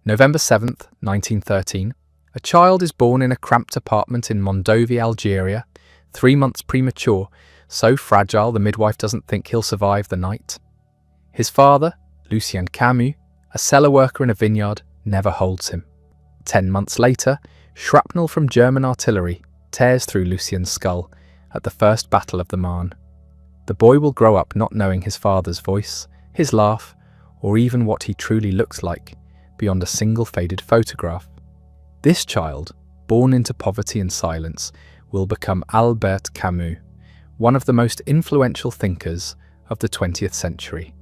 November 7th, 1913. A child is born in a cramped apartment in Mondovi, Algeria, 3 months premature, so fragile the midwife doesn't think he'll survive the night. His father, Lucien Camus, a cellar worker in a vineyard, never holds him. 10 months later, shrapnel from German artillery tears through Lucien's skull at the First Battle of the Marne. The boy will grow up not knowing his father's voice, his laugh, or even what he truly looks like, beyond a single faded photograph. This child, born into poverty and silence, will become Albert Camus, one of the most influential thinkers of the 20th century.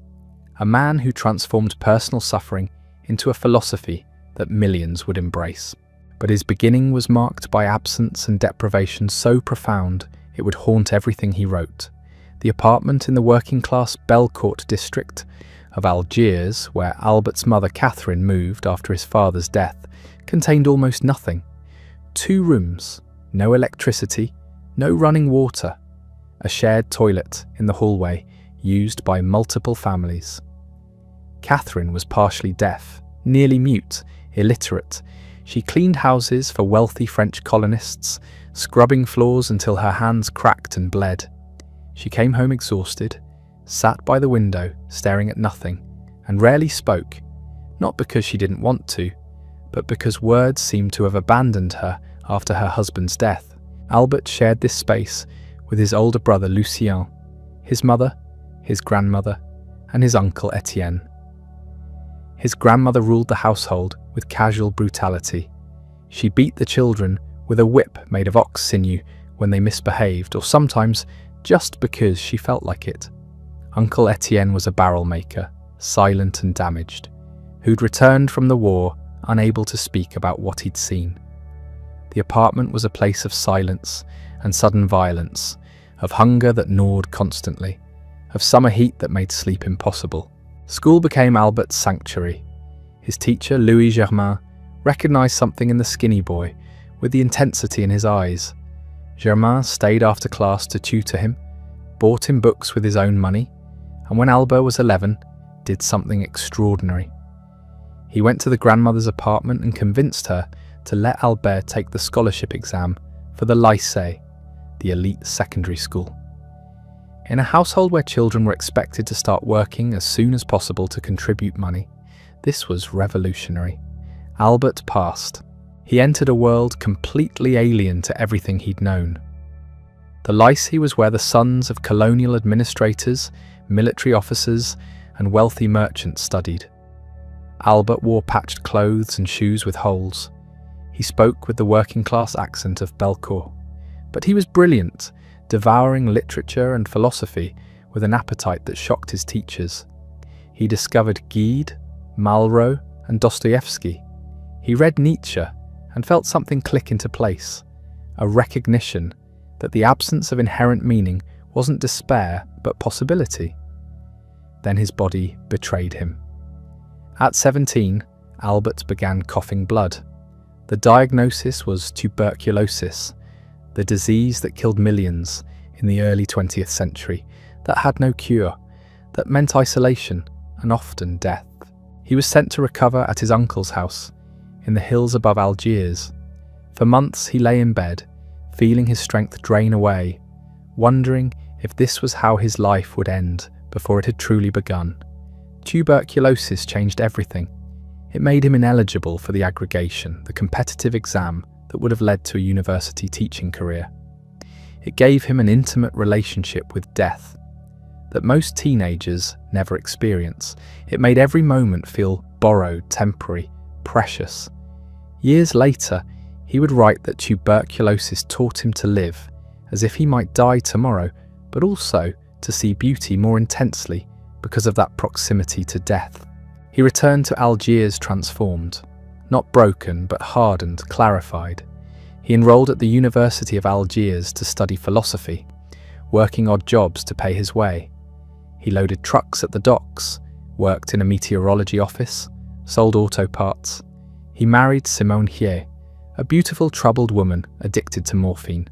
A man who transformed personal suffering into a philosophy that millions would embrace. But his beginning was marked by absence and deprivation so profound it would haunt everything he wrote. The apartment in the working-class Belcourt district of Algiers, where Albert's mother Catherine moved after his father's death, contained almost nothing. 2 rooms, no electricity, no running water, a shared toilet in the hallway used by multiple families. Catherine was partially deaf, nearly mute, illiterate. She cleaned houses for wealthy French colonists, scrubbing floors until her hands cracked and bled. She came home exhausted, sat by the window staring at nothing, and rarely spoke, not because she didn't want to, but because words seemed to have abandoned her after her husband's death. Albert shared this space with his older brother Lucien, his mother, his grandmother, and his uncle Etienne. His grandmother ruled the household with casual brutality. She beat the children with a whip made of ox sinew when they misbehaved, or sometimes just because she felt like it. Uncle Etienne was a barrel maker, silent and damaged, who'd returned from the war unable to speak about what he'd seen. The apartment was a place of silence and sudden violence, of hunger that gnawed constantly, of summer heat that made sleep impossible. School became Albert's sanctuary. His teacher, Louis Germain, recognized something in the skinny boy, with the intensity in his eyes. Germain stayed after class to tutor him, bought him books with his own money, and when Albert was 11, did something extraordinary. He went to the grandmother's apartment and convinced her to let Albert take the scholarship exam for the lycée, the elite secondary school. In a household where children were expected to start working as soon as possible to contribute money, this was revolutionary. Albert passed. He entered a world completely alien to everything he'd known. The lycée was where the sons of colonial administrators, military officers, and wealthy merchants studied. Albert wore patched clothes and shoes with holes. He spoke with the working-class accent of Belcourt. But he was brilliant, devouring literature and philosophy with an appetite that shocked his teachers. He discovered Gide, Malraux, and Dostoevsky. He read Nietzsche and felt something click into place, a recognition that the absence of inherent meaning wasn't despair but possibility. Then his body betrayed him. At 17, Albert began coughing blood. The diagnosis was tuberculosis, the disease that killed millions in the early 20th century, that had no cure, that meant isolation and often death. He was sent to recover at his uncle's house, in the hills above Algiers. For months he lay in bed, feeling his strength drain away, wondering if this was how his life would end before it had truly begun. Tuberculosis changed everything. It made him ineligible for the aggregation, the competitive exam that would have led to a university teaching career. It gave him an intimate relationship with death that most teenagers never experience. It made every moment feel borrowed, temporary, precious. Years later, he would write that tuberculosis taught him to live as if he might die tomorrow, but also to see beauty more intensely because of that proximity to death. He returned to Algiers transformed, not broken but hardened, clarified. He enrolled at the University of Algiers to study philosophy, working odd jobs to pay his way. He loaded trucks at the docks, worked in a meteorology office, sold auto parts. He married Simone Hier, a beautiful troubled woman addicted to morphine.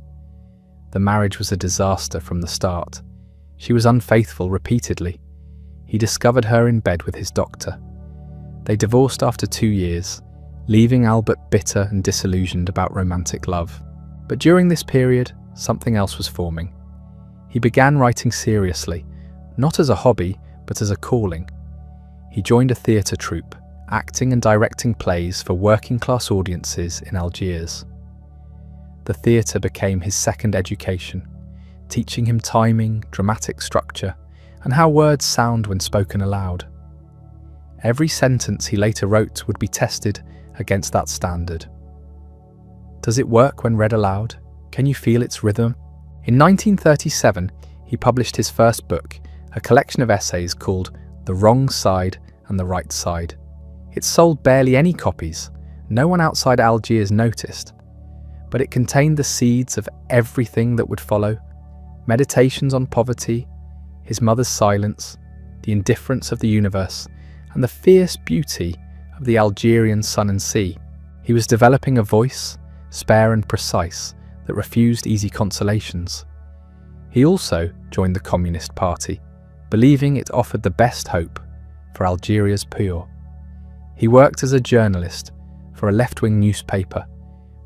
The marriage was a disaster from the start. She was unfaithful repeatedly. He discovered her in bed with his doctor. They divorced after 2 years, leaving Albert bitter and disillusioned about romantic love. But during this period, something else was forming. He began writing seriously, not as a hobby, but as a calling. He joined a theatre troupe, acting and directing plays for working-class audiences in Algiers. The theatre became his second education, teaching him timing, dramatic structure, and how words sound when spoken aloud. Every sentence he later wrote would be tested against that standard. Does it work when read aloud? Can you feel its rhythm? In 1937, he published his first book, a collection of essays called The Wrong Side and the Right Side. It sold barely any copies. No one outside Algiers noticed. But it contained the seeds of everything that would follow: meditations on poverty, his mother's silence, the indifference of the universe, and the fierce beauty of the Algerian sun and sea. He was developing a voice, spare and precise, that refused easy consolations. He also joined the Communist Party, believing it offered the best hope for Algeria's poor. He worked as a journalist for a left-wing newspaper,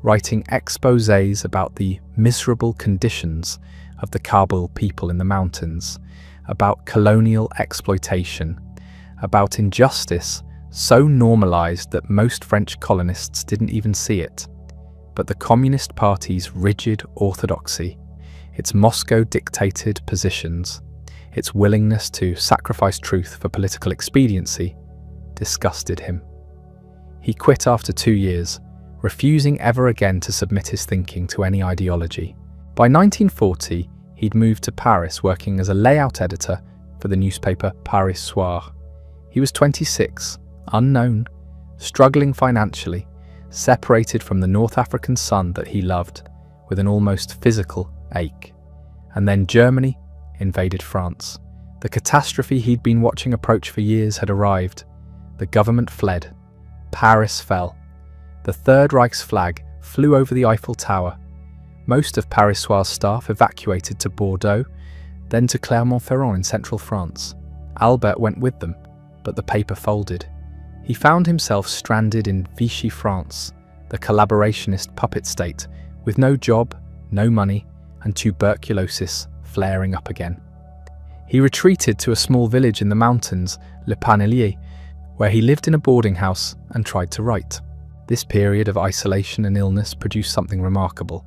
writing exposés about the miserable conditions of the Kabul people in the mountains, about colonial exploitation, about injustice so normalized that most French colonists didn't even see it. But the Communist Party's rigid orthodoxy, its Moscow-dictated positions, its willingness to sacrifice truth for political expediency, disgusted him. He quit after 2 years, refusing ever again to submit his thinking to any ideology. By 1940, he'd moved to Paris, working as a layout editor for the newspaper Paris Soir. He was 26, unknown, struggling financially, separated from the North African sun that he loved, with an almost physical ache. And then Germany invaded France. The catastrophe he'd been watching approach for years had arrived. The government fled. Paris fell. The Third Reich's flag flew over the Eiffel Tower. Most of Paris Soir's staff evacuated to Bordeaux, then to Clermont-Ferrand in central France. Albert went with them, but the paper folded. He found himself stranded in Vichy France, the collaborationist puppet state, with no job, no money, and tuberculosis flaring up again. He retreated to a small village in the mountains, Le Panelier, where he lived in a boarding house and tried to write. This period of isolation and illness produced something remarkable.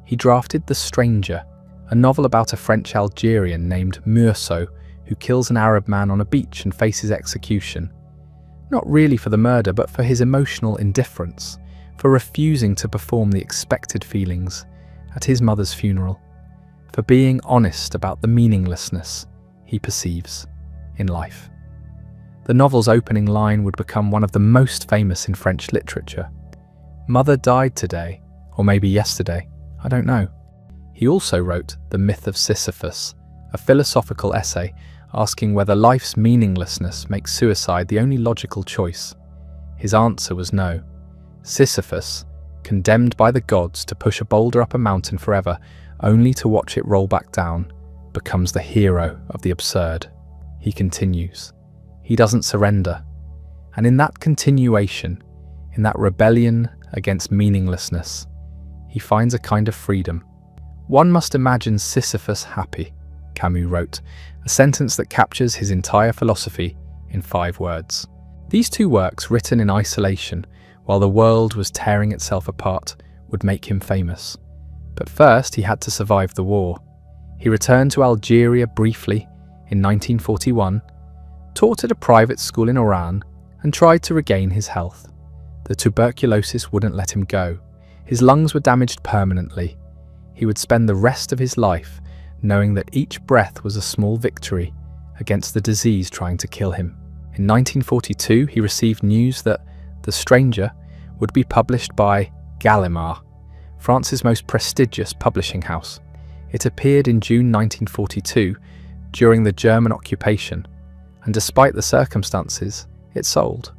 He drafted The Stranger, a novel about a French Algerian named Meursault who kills an Arab man on a beach and faces execution. Not really for the murder, but for his emotional indifference, for refusing to perform the expected feelings at his mother's funeral, for being honest about the meaninglessness he perceives in life. The novel's opening line would become one of the most famous in French literature. Mother died today, or maybe yesterday, I don't know. He also wrote The Myth of Sisyphus, a philosophical essay asking whether life's meaninglessness makes suicide the only logical choice. His answer was no. Sisyphus, condemned by the gods to push a boulder up a mountain forever, only to watch it roll back down, becomes the hero of the absurd. He continues. He doesn't surrender. And in that continuation, in that rebellion against meaninglessness, he finds a kind of freedom. One must imagine Sisyphus happy, Camus wrote, a sentence that captures his entire philosophy in 5 words. These 2 works, written in isolation while the world was tearing itself apart, would make him famous. But first he had to survive the war. He returned to Algeria briefly in 1941, taught at a private school in Oran, and tried to regain his health. The tuberculosis wouldn't let him go. His lungs were damaged permanently. He would spend the rest of his life knowing that each breath was a small victory against the disease trying to kill him. In 1942, he received news that The Stranger would be published by Gallimard, France's most prestigious publishing house. It appeared in June 1942 during the German occupation, and despite the circumstances, it sold.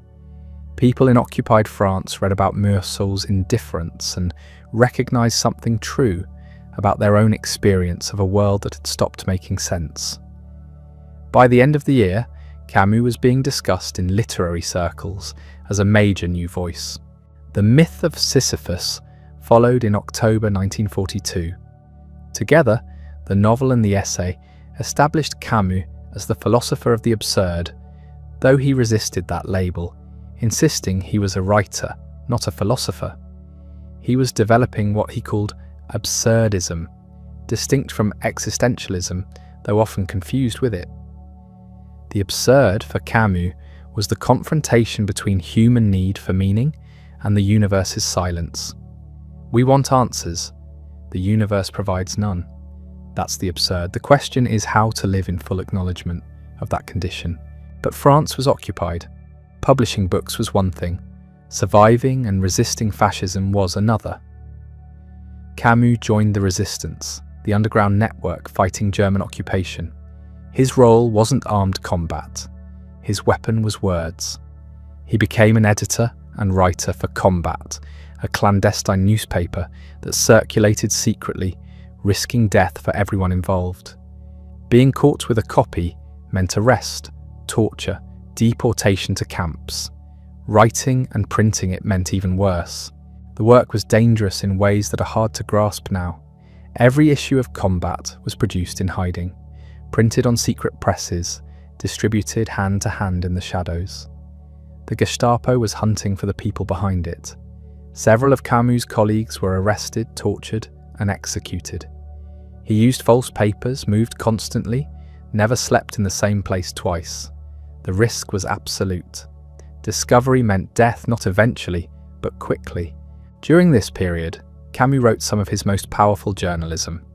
People in occupied France read about Meursault's indifference and recognized something true about their own experience of a world that had stopped making sense. By the end of the year, Camus was being discussed in literary circles as a major new voice. The myth of Sisyphus followed in October 1942. Together, the novel and the essay established Camus as the philosopher of the absurd, though he resisted that label, insisting he was a writer, not a philosopher. He was developing what he called absurdism, distinct from existentialism, though often confused with it. The absurd for Camus was the confrontation between human need for meaning and the universe's silence. We want answers. The universe provides none. That's the absurd. The question is how to live in full acknowledgement of that condition. But France was occupied. Publishing books was one thing. Surviving and resisting fascism was another. Camus joined the resistance, the underground network fighting German occupation. His role wasn't armed combat. His weapon was words. He became an editor and writer for Combat, a clandestine newspaper that circulated secretly, risking death for everyone involved. Being caught with a copy meant arrest, torture, deportation to camps. Writing and printing it meant even worse. The work was dangerous in ways that are hard to grasp now. Every issue of Combat was produced in hiding, printed on secret presses, distributed hand to hand in the shadows. The Gestapo was hunting for the people behind it. Several of Camus' colleagues were arrested, tortured, and executed. He used false papers, moved constantly, never slept in the same place twice. The risk was absolute. Discovery meant death not eventually, but quickly. During this period, Camus wrote some of his most powerful journalism.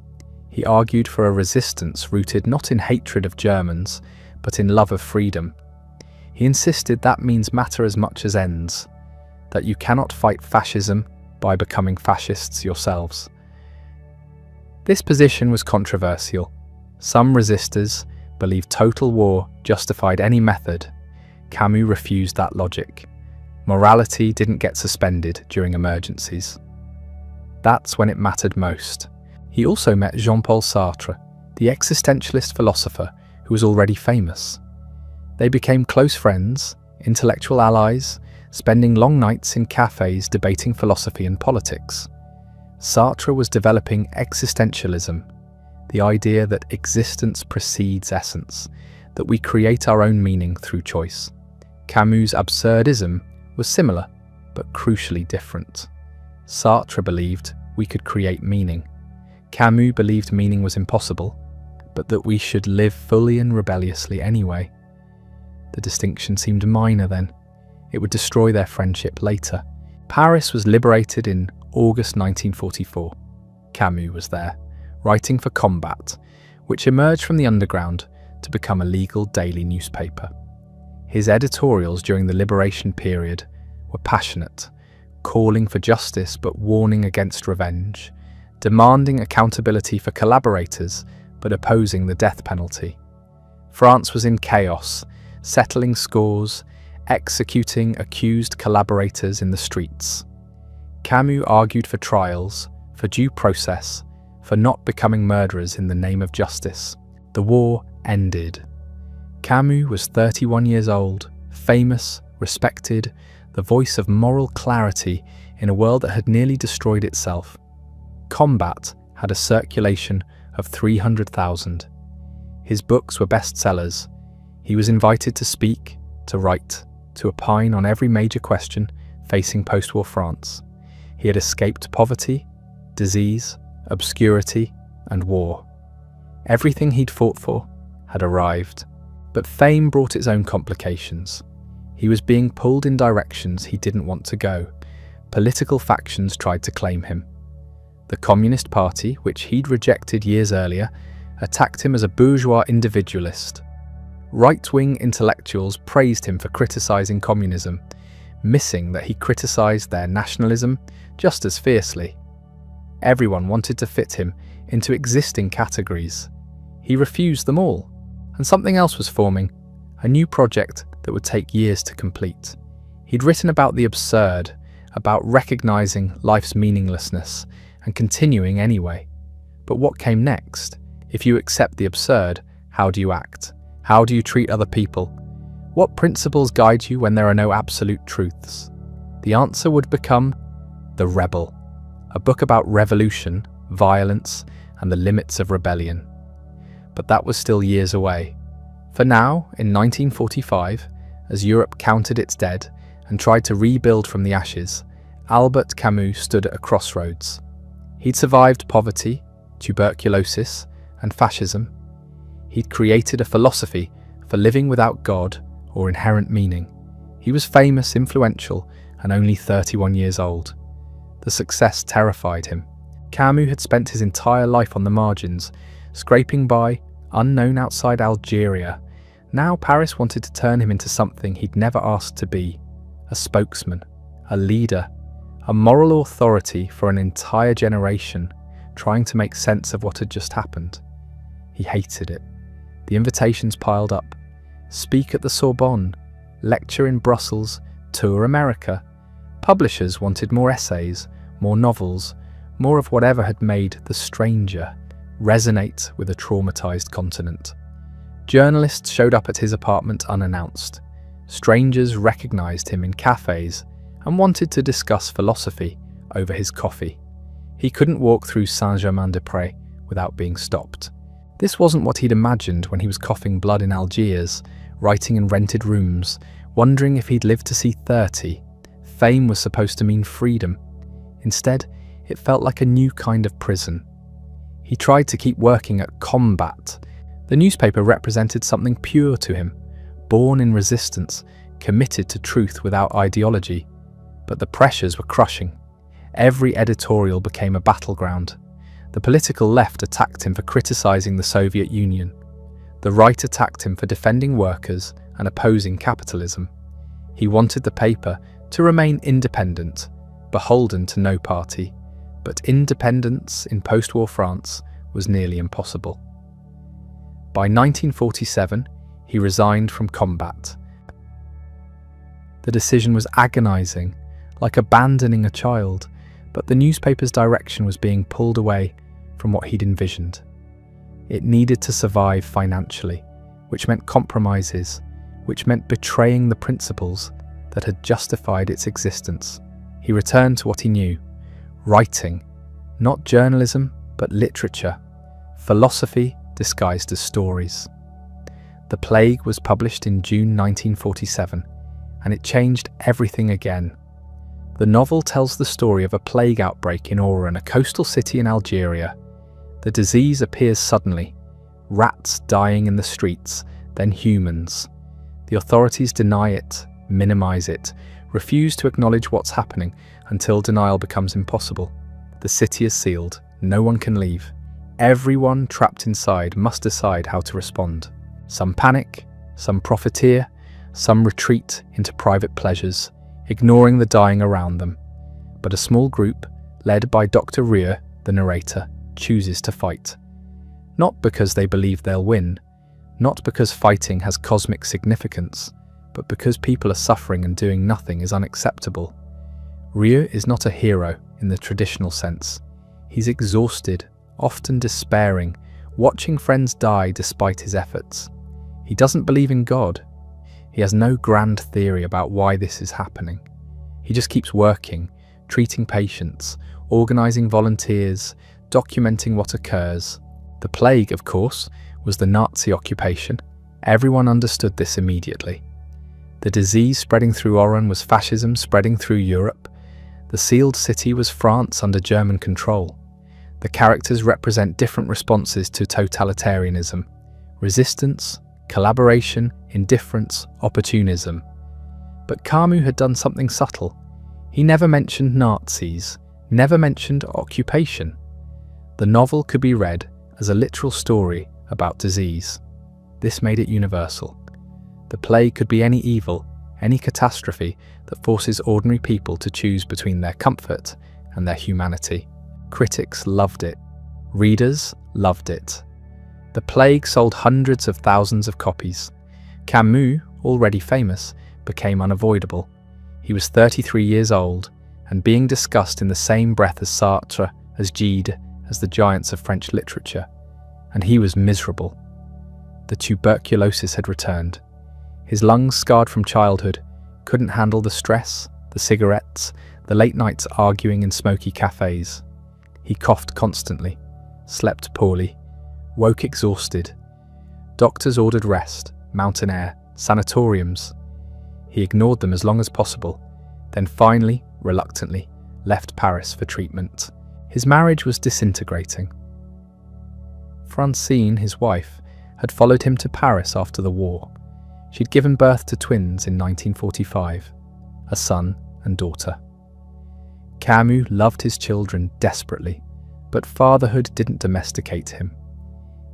He argued for a resistance rooted not in hatred of Germans, but in love of freedom. He insisted that means matter as much as ends, that you cannot fight fascism by becoming fascists yourselves. This position was controversial. Some resistors believed total war justified any method. Camus refused that logic. Morality didn't get suspended during emergencies. That's when it mattered most. He also met Jean-Paul Sartre, the existentialist philosopher who was already famous. They became close friends, intellectual allies, spending long nights in cafes debating philosophy and politics. Sartre was developing existentialism, the idea that existence precedes essence, that we create our own meaning through choice. Camus' absurdism was similar, but crucially different. Sartre believed we could create meaning. Camus believed meaning was impossible, but that we should live fully and rebelliously anyway. The distinction seemed minor then. It would destroy their friendship later. Paris was liberated in August 1944. Camus was there, writing for Combat, which emerged from the underground to become a legal daily newspaper. His editorials during the liberation period were passionate, calling for justice but warning against revenge, demanding accountability for collaborators but opposing the death penalty. France was in chaos, settling scores, executing accused collaborators in the streets. Camus argued for trials, for due process, for not becoming murderers in the name of justice. The war ended. Camus was 31 years old, famous, respected, the voice of moral clarity in a world that had nearly destroyed itself. Combat had a circulation of 300,000. His books were bestsellers. He was invited to speak, to write, to opine on every major question facing post-war France. He had escaped poverty, disease, obscurity, and war. Everything he'd fought for had arrived. But fame brought its own complications. He was being pulled in directions he didn't want to go. Political factions tried to claim him. The Communist Party, which he'd rejected years earlier, attacked him as a bourgeois individualist. Right-wing intellectuals praised him for criticizing communism, missing that he criticized their nationalism just as fiercely. Everyone wanted to fit him into existing categories. He refused them all. And something else was forming, a new project that would take years to complete. He'd written about the absurd, about recognizing life's meaninglessness and continuing anyway. But what came next? If you accept the absurd, how do you act? How do you treat other people? What principles guide you when there are no absolute truths? The answer would become The Rebel, a book about revolution, violence, and the limits of rebellion. But that was still years away. For now, in 1945, as Europe counted its dead and tried to rebuild from the ashes, Albert Camus stood at a crossroads. He'd survived poverty, tuberculosis, and fascism. He'd created a philosophy for living without God or inherent meaning. He was famous, influential, and only 31 years old. The success terrified him. Camus had spent his entire life on the margins, scraping by, unknown outside Algeria. Now Paris wanted to turn him into something he'd never asked to be: a spokesman, a leader, a moral authority for an entire generation, trying to make sense of what had just happened. He hated it. The invitations piled up. Speak at the Sorbonne, lecture in Brussels, tour America. Publishers wanted more essays, more novels, more of whatever had made The Stranger resonate with a traumatized continent. Journalists showed up at his apartment unannounced. Strangers recognized him in cafes and wanted to discuss philosophy over his coffee. He couldn't walk through Saint-Germain-des-Prés without being stopped. This wasn't what he'd imagined when he was coughing blood in Algiers, writing in rented rooms, wondering if he'd live to see 30. Fame was supposed to mean freedom. Instead, it felt like a new kind of prison. He tried to keep working at Combat. The newspaper represented something pure to him, born in resistance, committed to truth without ideology. But the pressures were crushing. Every editorial became a battleground. The political left attacked him for criticizing the Soviet Union. The right attacked him for defending workers and opposing capitalism. He wanted the paper to remain independent, beholden to no party. But independence in post-war France was nearly impossible. By 1947, he resigned from Combat. The decision was agonizing, like abandoning a child, but the newspaper's direction was being pulled away from what he'd envisioned. It needed to survive financially, which meant compromises, which meant betraying the principles that had justified its existence. He returned to what he knew: writing, not journalism, but literature, philosophy disguised as stories. The Plague was published in June 1947, and it changed everything again. The novel tells the story of a plague outbreak in Oran, a coastal city in Algeria. The disease appears suddenly, rats dying in the streets, then humans. The authorities deny it, minimize it, refuse to acknowledge what's happening until denial becomes impossible. The city is sealed, no one can leave. Everyone trapped inside must decide how to respond. Some panic, some profiteer, some retreat into private pleasures, ignoring the dying around them. But a small group, led by Dr. Rieu, the narrator, chooses to fight. Not because they believe they'll win, not because fighting has cosmic significance, but because people are suffering and doing nothing is unacceptable. Rieu is not a hero in the traditional sense. He's exhausted, often despairing, watching friends die despite his efforts. He doesn't believe in God. He has no grand theory about why this is happening. He just keeps working, treating patients, organising volunteers, documenting what occurs. The plague, of course, was the Nazi occupation. Everyone understood this immediately. The disease spreading through Oran was fascism spreading through Europe. The sealed city was France under German control. The characters represent different responses to totalitarianism: resistance, collaboration, indifference, opportunism. But Camus had done something subtle. He never mentioned Nazis, never mentioned occupation. The novel could be read as a literal story about disease. This made it universal. The plague could be any evil, any catastrophe that forces ordinary people to choose between their comfort and their humanity. Critics loved it. Readers loved it. The Plague sold hundreds of thousands of copies. Camus, already famous, became unavoidable. He was 33 years old and being discussed in the same breath as Sartre, as Gide, as the giants of French literature. And he was miserable. The tuberculosis had returned. His lungs, scarred from childhood, couldn't handle the stress, the cigarettes, the late nights arguing in smoky cafes. He coughed constantly, slept poorly, woke exhausted. Doctors ordered rest, mountain air, sanatoriums. He ignored them as long as possible, then finally, reluctantly, left Paris for treatment. His marriage was disintegrating. Francine, his wife, had followed him to Paris after the war. She'd given birth to twins in 1945, a son and daughter. Camus loved his children desperately, but fatherhood didn't domesticate him.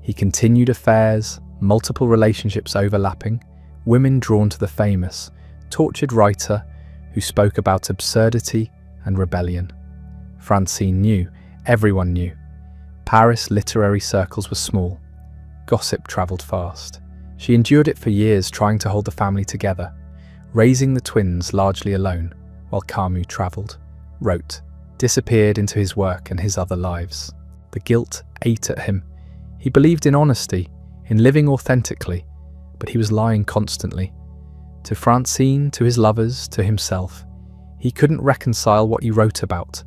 He continued affairs, multiple relationships overlapping, women drawn to the famous, tortured writer who spoke about absurdity and rebellion. Francine knew, everyone knew. Paris literary circles were small. Gossip travelled fast. She endured it for years, trying to hold the family together, raising the twins largely alone, while Camus travelled, wrote, disappeared into his work and his other lives. The guilt ate at him. He believed in honesty, in living authentically, but he was lying constantly. To Francine, to his lovers, to himself. He couldn't reconcile what he wrote about,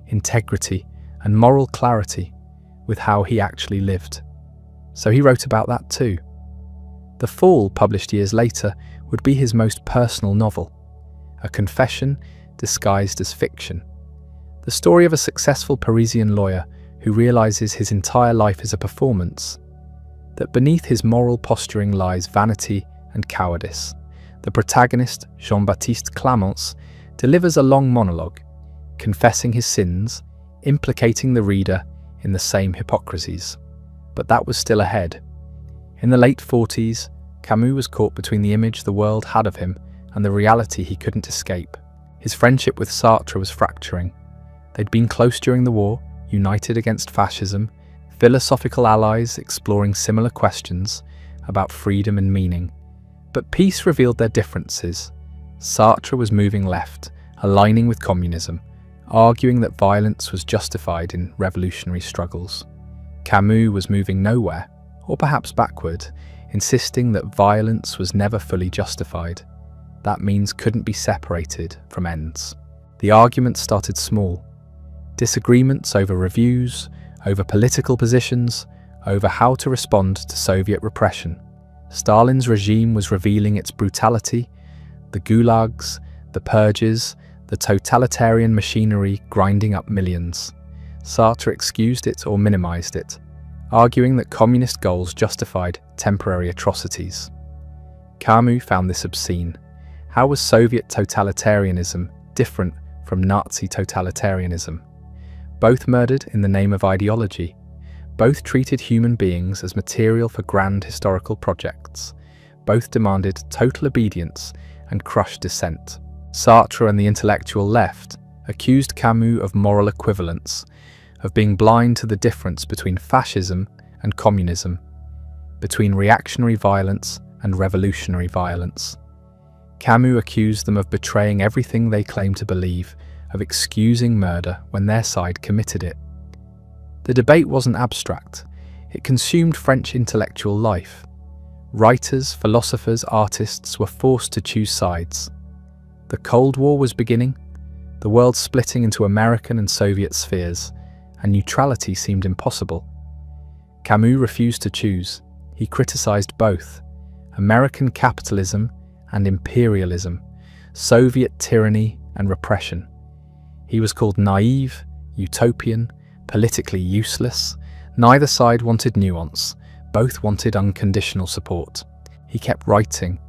integrity and moral clarity, with how he actually lived. So he wrote about that too. The Fall, published years later, would be his most personal novel, a confession disguised as fiction. The story of a successful Parisian lawyer who realizes his entire life is a performance, that beneath his moral posturing lies vanity and cowardice. The protagonist, Jean-Baptiste Clamence, delivers a long monologue, confessing his sins, implicating the reader in the same hypocrisies. But that was still ahead. In the late 40s, Camus was caught between the image the world had of him and the reality he couldn't escape. His friendship with Sartre was fracturing. They'd been close during the war, united against fascism, philosophical allies exploring similar questions about freedom and meaning. But peace revealed their differences. Sartre was moving left, aligning with communism, arguing that violence was justified in revolutionary struggles. Camus was moving nowhere, or perhaps backward, insisting that violence was never fully justified. That means couldn't be separated from ends. The argument started small. Disagreements over reviews, over political positions, over how to respond to Soviet repression. Stalin's regime was revealing its brutality, the gulags, the purges, the totalitarian machinery grinding up millions. Sartre excused it or minimized it, arguing that communist goals justified temporary atrocities. Camus found this obscene. How was Soviet totalitarianism different from Nazi totalitarianism? Both murdered in the name of ideology. Both treated human beings as material for grand historical projects. Both demanded total obedience and crushed dissent. Sartre and the intellectual left accused Camus of moral equivalence, of being blind to the difference between fascism and communism, between reactionary violence and revolutionary violence. Camus accused them of betraying everything they claimed to believe, of excusing murder when their side committed it. The debate wasn't abstract. It consumed French intellectual life. Writers, philosophers, artists were forced to choose sides. The Cold War was beginning, the world splitting into American and Soviet spheres, and neutrality seemed impossible. Camus refused to choose. He criticized both, American capitalism and imperialism, Soviet tyranny and repression. He was called naive, utopian, politically useless. Neither side wanted nuance, both wanted unconditional support. He kept writing,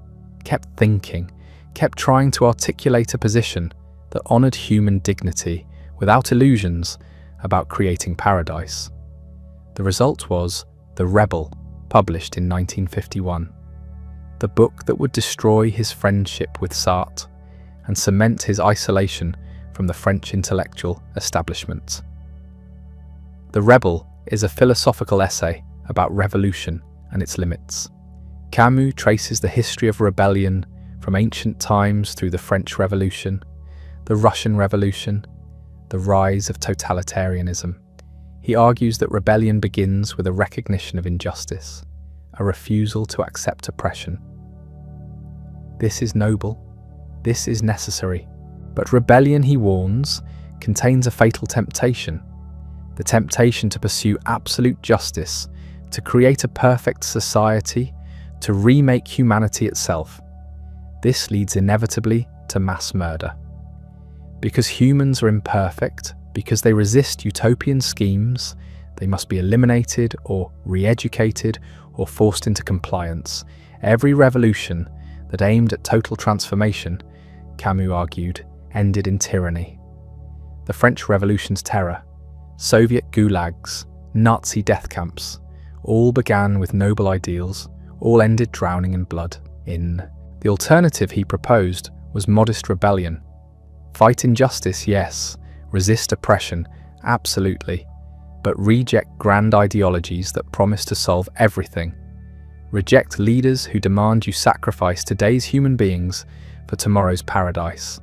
kept thinking, kept trying to articulate a position that honored human dignity without illusions about creating paradise. The result was The Rebel, published in 1951. The book that would destroy his friendship with Sartre and cement his isolation from the French intellectual establishment. The Rebel is a philosophical essay about revolution and its limits. Camus traces the history of rebellion from ancient times through the French Revolution, the Russian Revolution, the rise of totalitarianism. He argues that rebellion begins with a recognition of injustice, a refusal to accept oppression. This is noble. This is necessary. But rebellion, he warns, contains a fatal temptation. The temptation to pursue absolute justice, to create a perfect society, to remake humanity itself. This leads inevitably to mass murder. Because humans are imperfect, because they resist utopian schemes, they must be eliminated or re-educated or forced into compliance. Every revolution that aimed at total transformation, Camus argued, ended in tyranny. The French Revolution's terror, Soviet gulags, Nazi death camps, all began with noble ideals, all ended drowning in blood. The alternative he proposed was modest rebellion. Fight injustice, yes. Resist oppression, absolutely. But reject grand ideologies that promise to solve everything. Reject leaders who demand you sacrifice today's human beings for tomorrow's paradise.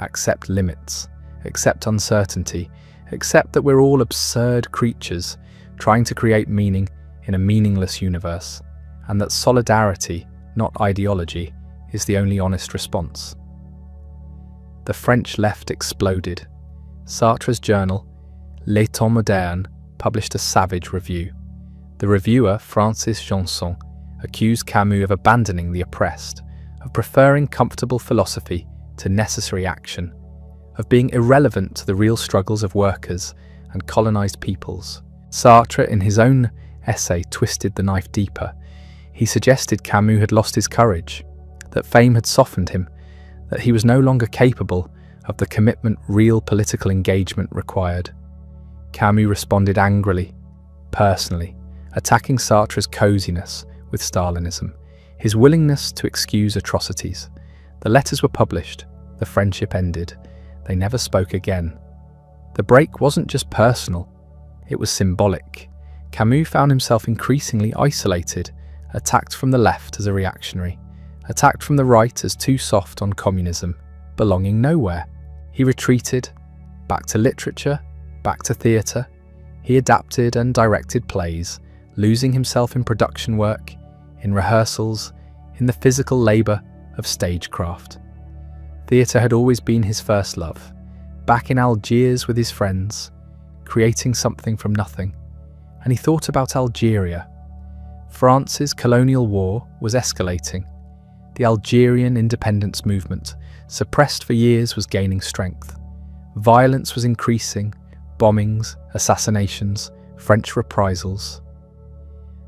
Accept limits. Accept uncertainty. Accept that we're all absurd creatures trying to create meaning in a meaningless universe, and that solidarity, not ideology, is the only honest response. The French left exploded. Sartre's journal, Les Temps Modernes, published a savage review. The reviewer, Francis Janson, accused Camus of abandoning the oppressed, of preferring comfortable philosophy to necessary action, of being irrelevant to the real struggles of workers and colonized peoples. Sartre, in his own essay, twisted the knife deeper. He suggested Camus had lost his courage, that fame had softened him, that he was no longer capable of the commitment real political engagement required. Camus responded angrily, personally, attacking Sartre's coziness with Stalinism, his willingness to excuse atrocities. The letters were published, the friendship ended, they never spoke again. The break wasn't just personal, it was symbolic. Camus found himself increasingly isolated, attacked from the left as a reactionary, attacked from the right as too soft on communism, belonging nowhere. He retreated, back to literature, back to theatre. He adapted and directed plays, losing himself in production work, in rehearsals, in the physical labour of stagecraft. Theatre had always been his first love. Back in Algiers with his friends, creating something from nothing. And he thought about Algeria. France's colonial war was escalating. The Algerian independence movement, suppressed for years, was gaining strength. Violence was increasing, bombings, assassinations, French reprisals.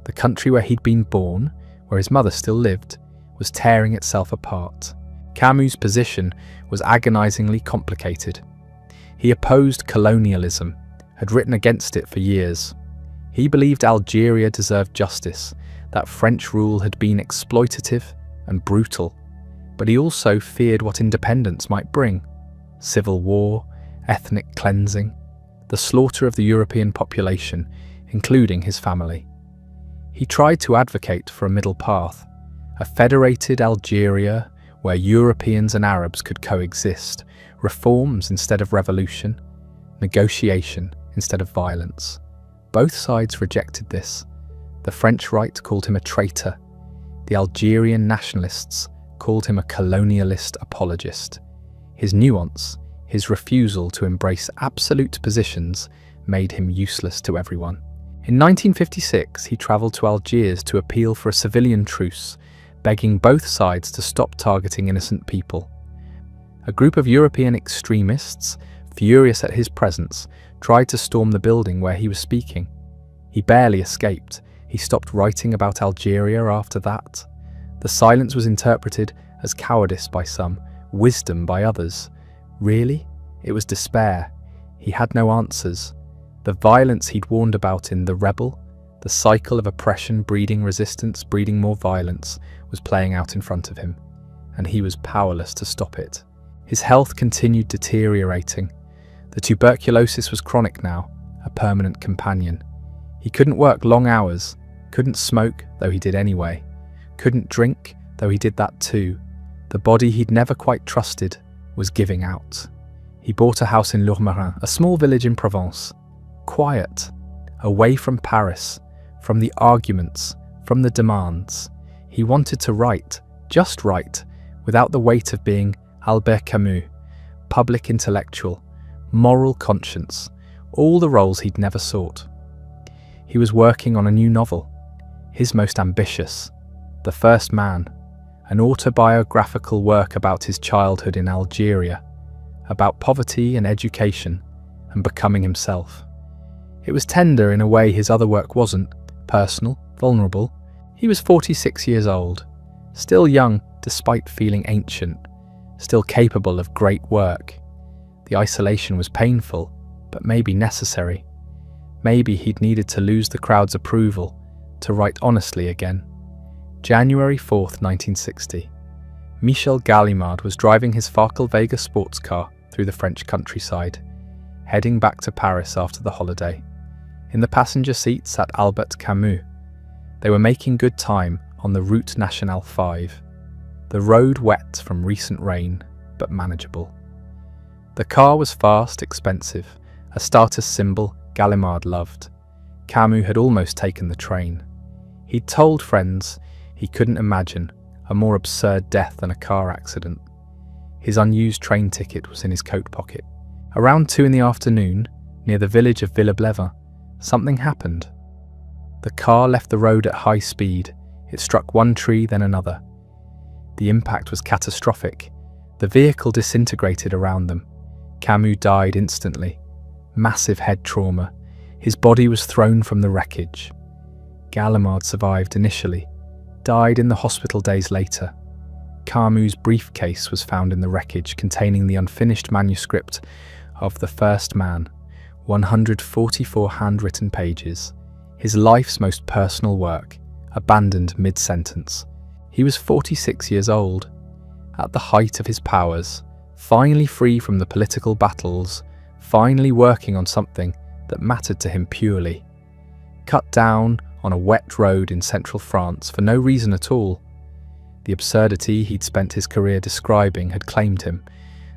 The country where he'd been born, where his mother still lived, was tearing itself apart. Camus' position was agonizingly complicated. He opposed colonialism, had written against it for years. He believed Algeria deserved justice, that French rule had been exploitative and brutal, but he also feared what independence might bring: civil war, ethnic cleansing, the slaughter of the European population, including his family. He tried to advocate for a middle path, a federated Algeria where Europeans and Arabs could coexist, reforms instead of revolution, negotiation instead of violence. Both sides rejected this. The French right called him a traitor. The Algerian nationalists called him a colonialist apologist. His nuance, his refusal to embrace absolute positions, made him useless to everyone. In 1956, he travelled to Algiers to appeal for a civilian truce, begging both sides to stop targeting innocent people. A group of European extremists, furious at his presence, tried to storm the building where he was speaking. He barely escaped. He stopped writing about Algeria after that. The silence was interpreted as cowardice by some, wisdom by others. Really? It was despair. He had no answers. The violence he'd warned about in The Rebel, the cycle of oppression breeding resistance, breeding more violence, was playing out in front of him, and he was powerless to stop it. His health continued deteriorating. The tuberculosis was chronic now, a permanent companion. He couldn't work long hours, couldn't smoke, though he did anyway, couldn't drink, though he did that too. The body he'd never quite trusted was giving out. He bought a house in Lourmarin, a small village in Provence. Quiet, away from Paris, from the arguments, from the demands. He wanted to write, just write, without the weight of being Albert Camus, public intellectual, moral conscience, all the roles he'd never sought. He was working on a new novel, his most ambitious, The First Man, an autobiographical work about his childhood in Algeria, about poverty and education and becoming himself. It was tender in a way his other work wasn't, personal, vulnerable. He was 46 years old, still young despite feeling ancient, still capable of great work. The isolation was painful, but maybe necessary. Maybe he'd needed to lose the crowd's approval to write honestly again. January 4th, 1960. Michel Gallimard was driving his Farkle Vega sports car through the French countryside, heading back to Paris after the holiday. In the passenger seat sat Albert Camus. They were making good time on the Route Nationale 5. The road wet from recent rain, but manageable. The car was fast, expensive, a status symbol Gallimard loved. Camus had almost taken the train. He'd told friends he couldn't imagine a more absurd death than a car accident. His unused train ticket was in his coat pocket. Around 2 p.m, near the village of Villeblevin, something happened. The car left the road at high speed. It struck one tree, then another. The impact was catastrophic. The vehicle disintegrated around them. Camus died instantly. Massive head trauma. His body was thrown from the wreckage. Gallimard survived initially, died in the hospital days later. Camus' briefcase was found in the wreckage containing the unfinished manuscript of The First Man, 144 handwritten pages, his life's most personal work, abandoned mid-sentence. He was 46 years old, at the height of his powers, finally free from the political battles, finally working on something that mattered to him purely. Cut down on a wet road in central France for no reason at all. The absurdity he'd spent his career describing had claimed him.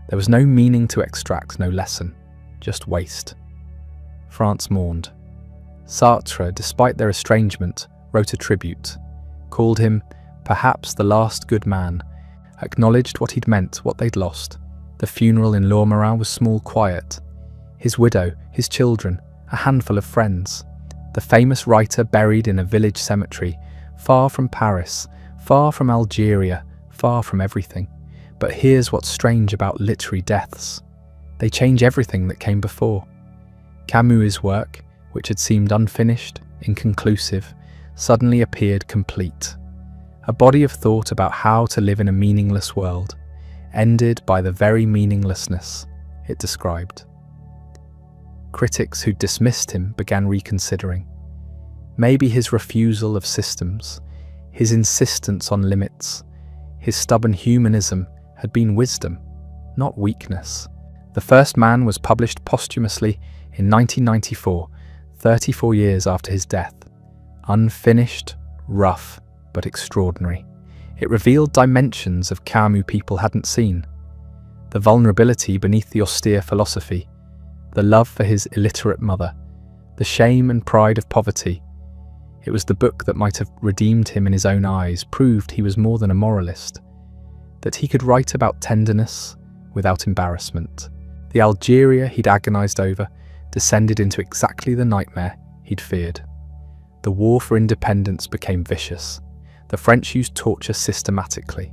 There was no meaning to extract, no lesson, just waste. France mourned. Sartre, despite their estrangement, wrote a tribute, called him perhaps the last good man, acknowledged what he'd meant, what they'd lost. The funeral in Lourmarin was small, quiet. His widow, his children, a handful of friends. The famous writer buried in a village cemetery, far from Paris, far from Algeria, far from everything. But here's what's strange about literary deaths. They change everything that came before. Camus' work, which had seemed unfinished, inconclusive, suddenly appeared complete. A body of thought about how to live in a meaningless world, ended by the very meaninglessness it described. Critics who dismissed him began reconsidering. Maybe his refusal of systems, his insistence on limits, his stubborn humanism had been wisdom, not weakness. The First Man was published posthumously in 1994, 34 years after his death. Unfinished, rough, but extraordinary. It revealed dimensions of Camus people hadn't seen. The vulnerability beneath the austere philosophy, the love for his illiterate mother, the shame and pride of poverty. It was the book that might have redeemed him in his own eyes, proved he was more than a moralist, that he could write about tenderness without embarrassment. The Algeria he'd agonized over descended into exactly the nightmare he'd feared. The war for independence became vicious. The French used torture systematically.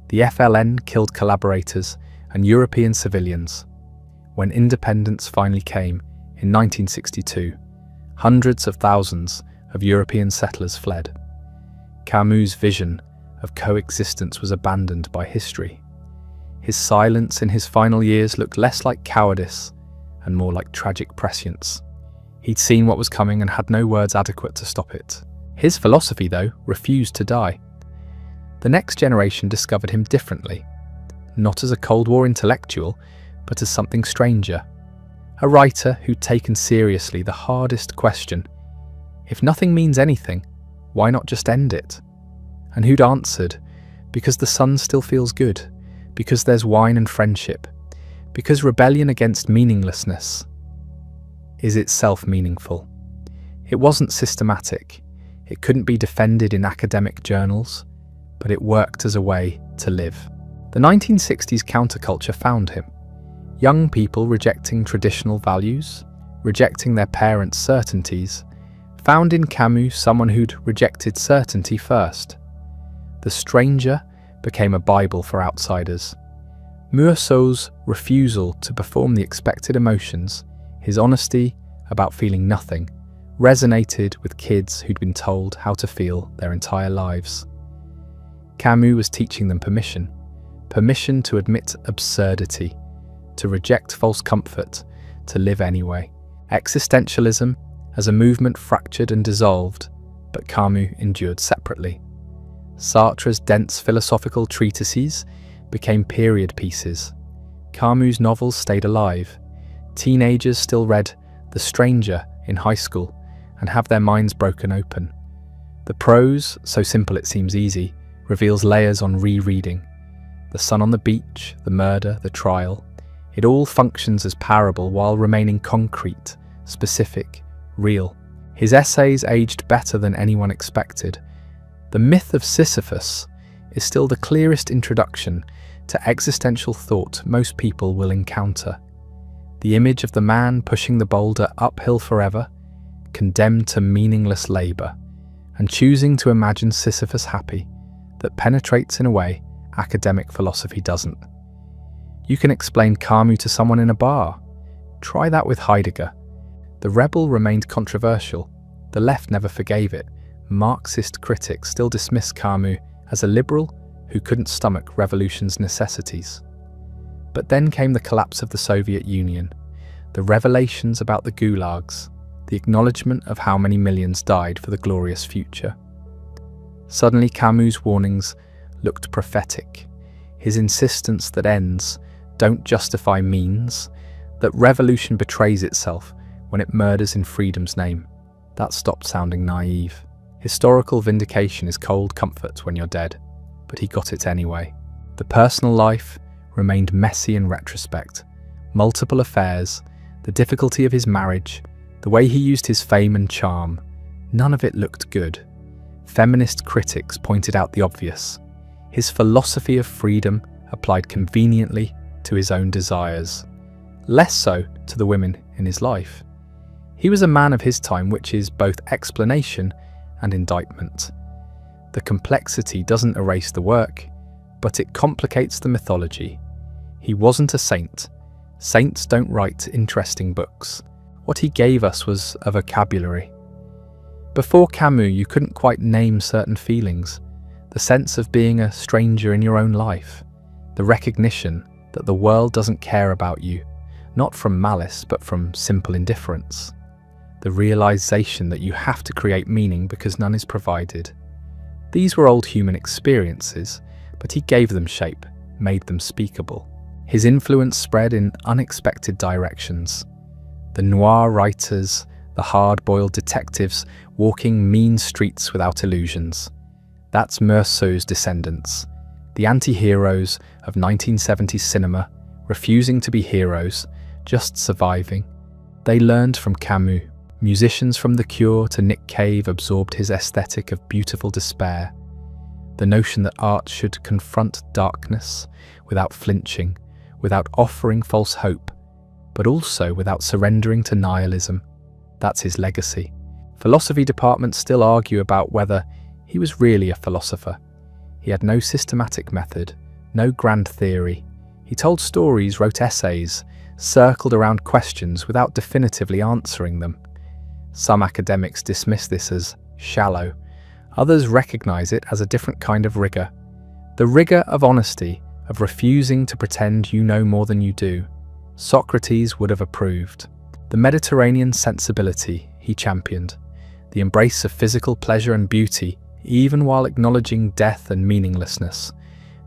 The FLN killed collaborators and European civilians. When independence finally came in 1962, hundreds of thousands of European settlers fled. Camus' vision of coexistence was abandoned by history. His silence in his final years looked less like cowardice and more like tragic prescience. He'd seen what was coming and had no words adequate to stop it. His philosophy, though, refused to die. The next generation discovered him differently, not as a Cold War intellectual, but as something stranger. A writer who'd taken seriously the hardest question: if nothing means anything, why not just end it? And who'd answered, because the sun still feels good, because there's wine and friendship, because rebellion against meaninglessness is itself meaningful. It wasn't systematic, it couldn't be defended in academic journals, but it worked as a way to live. The 1960s counterculture found him. Young people rejecting traditional values, rejecting their parents' certainties, found in Camus someone who'd rejected certainty first. The Stranger became a Bible for outsiders. Meursault's refusal to perform the expected emotions, his honesty about feeling nothing, resonated with kids who'd been told how to feel their entire lives. Camus was teaching them permission to admit absurdity, to reject false comfort, to live anyway. Existentialism as a movement fractured and dissolved, but Camus endured separately. Sartre's dense philosophical treatises became period pieces. Camus' novels stayed alive. Teenagers still read The Stranger in high school and have their minds broken open. The prose, so simple it seems easy, reveals layers on rereading. The sun on the beach, the murder, the trial. It all functions as parable while remaining concrete, specific, real. His essays aged better than anyone expected. The myth of Sisyphus is still the clearest introduction to existential thought most people will encounter. The image of the man pushing the boulder uphill forever, condemned to meaningless labour, and choosing to imagine Sisyphus happy, that penetrates in a way academic philosophy doesn't. You can explain Camus to someone in a bar. Try that with Heidegger. The rebel remained controversial. The left never forgave it. Marxist critics still dismiss Camus as a liberal who couldn't stomach revolution's necessities. But then came the collapse of the Soviet Union, the revelations about the gulags, the acknowledgement of how many millions died for the glorious future. Suddenly Camus' warnings looked prophetic. His insistence that ends don't justify means, that revolution betrays itself when it murders in freedom's name. That stopped sounding naive. Historical vindication is cold comfort when you're dead, but he got it anyway. The personal life remained messy in retrospect. Multiple affairs, the difficulty of his marriage, the way he used his fame and charm, none of it looked good. Feminist critics pointed out the obvious. His philosophy of freedom applied conveniently to his own desires, less so to the women in his life. He was a man of his time, which is both explanation and indictment. The complexity doesn't erase the work, but it complicates the mythology. He wasn't a saint. Saints don't write interesting books. What he gave us was a vocabulary. Before Camus, you couldn't quite name certain feelings. The sense of being a stranger in your own life. The recognition that the world doesn't care about you, not from malice, but from simple indifference. The realization that you have to create meaning because none is provided. These were old human experiences, but he gave them shape, made them speakable. His influence spread in unexpected directions. The noir writers, the hard-boiled detectives walking mean streets without illusions. That's Meursault's descendants, the anti-heroes of 1970s cinema, refusing to be heroes, just surviving. They learned from Camus. Musicians from The Cure to Nick Cave absorbed his aesthetic of beautiful despair. The notion that art should confront darkness without flinching, without offering false hope, but also without surrendering to nihilism. That's his legacy. Philosophy departments still argue about whether he was really a philosopher. He had no systematic method, no grand theory. He told stories, wrote essays, circled around questions without definitively answering them. Some academics dismiss this as shallow. Others recognize it as a different kind of rigor. The rigor of honesty, of refusing to pretend you know more than you do. Socrates would have approved. The Mediterranean sensibility he championed. The embrace of physical pleasure and beauty, even while acknowledging death and meaninglessness,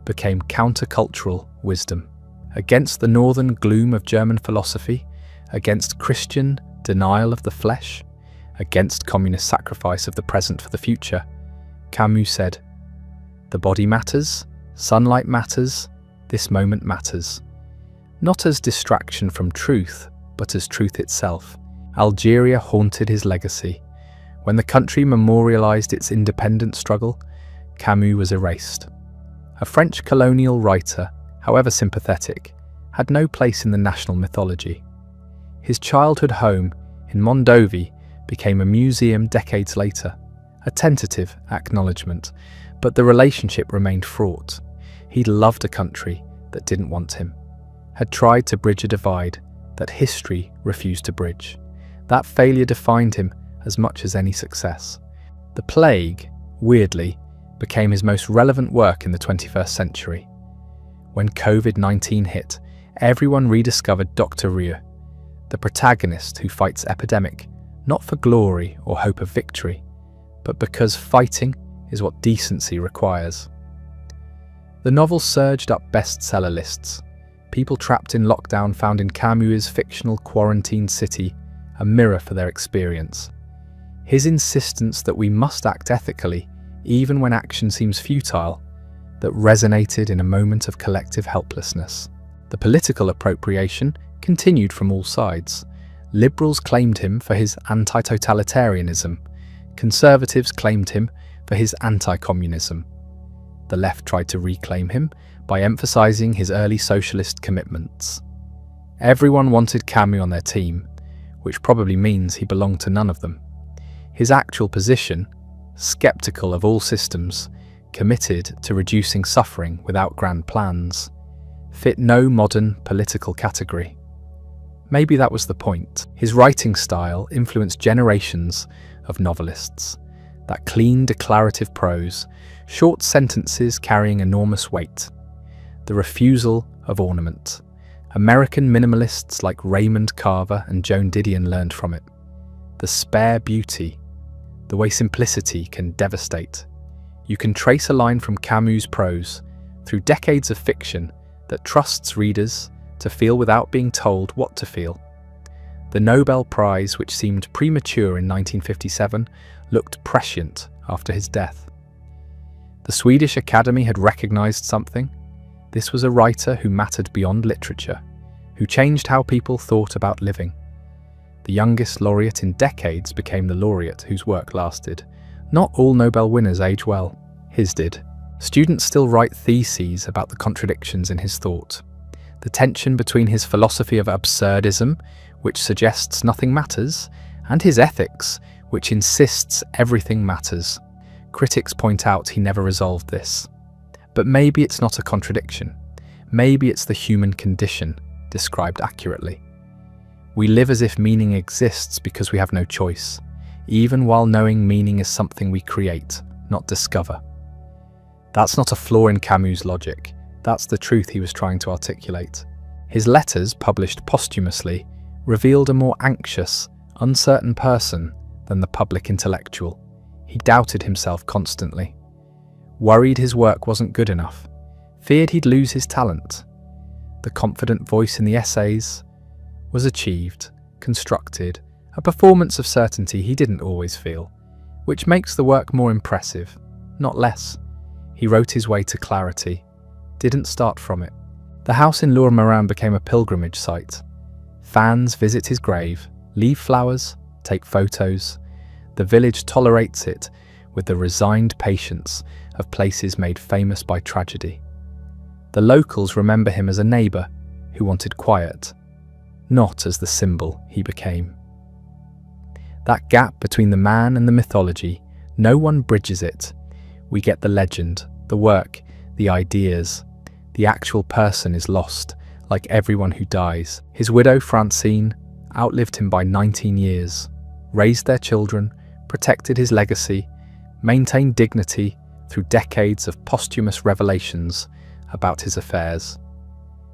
became countercultural wisdom. Against the northern gloom of German philosophy, against Christian denial of the flesh, against communist sacrifice of the present for the future, Camus said, "The body matters, sunlight matters, this moment matters." Not as distraction from truth, but as truth itself. Algeria haunted his legacy. When the country memorialized its independence struggle, Camus was erased. A French colonial writer however sympathetic, had no place in the national mythology. His childhood home in Mondovi became a museum decades later, a tentative acknowledgement, but the relationship remained fraught. He'd loved a country that didn't want him, had tried to bridge a divide that history refused to bridge. That failure defined him as much as any success. The plague, weirdly, became his most relevant work in the 21st century. When COVID-19 hit, everyone rediscovered Dr. Rieu, the protagonist who fights epidemic, not for glory or hope of victory, but because fighting is what decency requires. The novel surged up bestseller lists. People trapped in lockdown found in Camus' fictional quarantined city a mirror for their experience. His insistence that we must act ethically, even when action seems futile, that resonated in a moment of collective helplessness. The political appropriation continued from all sides. Liberals claimed him for his anti-totalitarianism. Conservatives claimed him for his anti-communism. The left tried to reclaim him by emphasizing his early socialist commitments. Everyone wanted Camus on their team, which probably means he belonged to none of them. His actual position, skeptical of all systems, committed to reducing suffering without grand plans, fit no modern political category. Maybe that was the point. His writing style influenced generations of novelists. That clean, declarative prose, short sentences carrying enormous weight. The refusal of ornament. American minimalists like Raymond Carver and Joan Didion learned from it. The spare beauty, the way simplicity can devastate. You can trace a line from Camus' prose through decades of fiction that trusts readers to feel without being told what to feel. The Nobel Prize, which seemed premature in 1957, looked prescient after his death. The Swedish Academy had recognized something. This was a writer who mattered beyond literature, who changed how people thought about living. The youngest laureate in decades became the laureate whose work lasted. Not all Nobel winners age well. His did. Students still write theses about the contradictions in his thought. The tension between his philosophy of absurdism, which suggests nothing matters, and his ethics, which insists everything matters. Critics point out he never resolved this. But maybe it's not a contradiction. Maybe it's the human condition, described accurately. We live as if meaning exists because we have no choice, even while knowing meaning is something we create, not discover. That's not a flaw in Camus' logic. That's the truth he was trying to articulate. His letters, published posthumously, revealed a more anxious, uncertain person than the public intellectual. He doubted himself constantly. Worried his work wasn't good enough. Feared he'd lose his talent. The confident voice in the essays was achieved, constructed, a performance of certainty he didn't always feel, which makes the work more impressive, not less. He wrote his way to clarity, didn't start from it. The house in Lourmarin became a pilgrimage site. Fans visit his grave, leave flowers, take photos. The village tolerates it with the resigned patience of places made famous by tragedy. The locals remember him as a neighbour who wanted quiet, not as the symbol he became. That gap between the man and the mythology, no one bridges it. We get the legend, the work, the ideas. The actual person is lost, like everyone who dies. His widow, Francine, outlived him by 19 years, raised their children, protected his legacy, maintained dignity through decades of posthumous revelations about his affairs.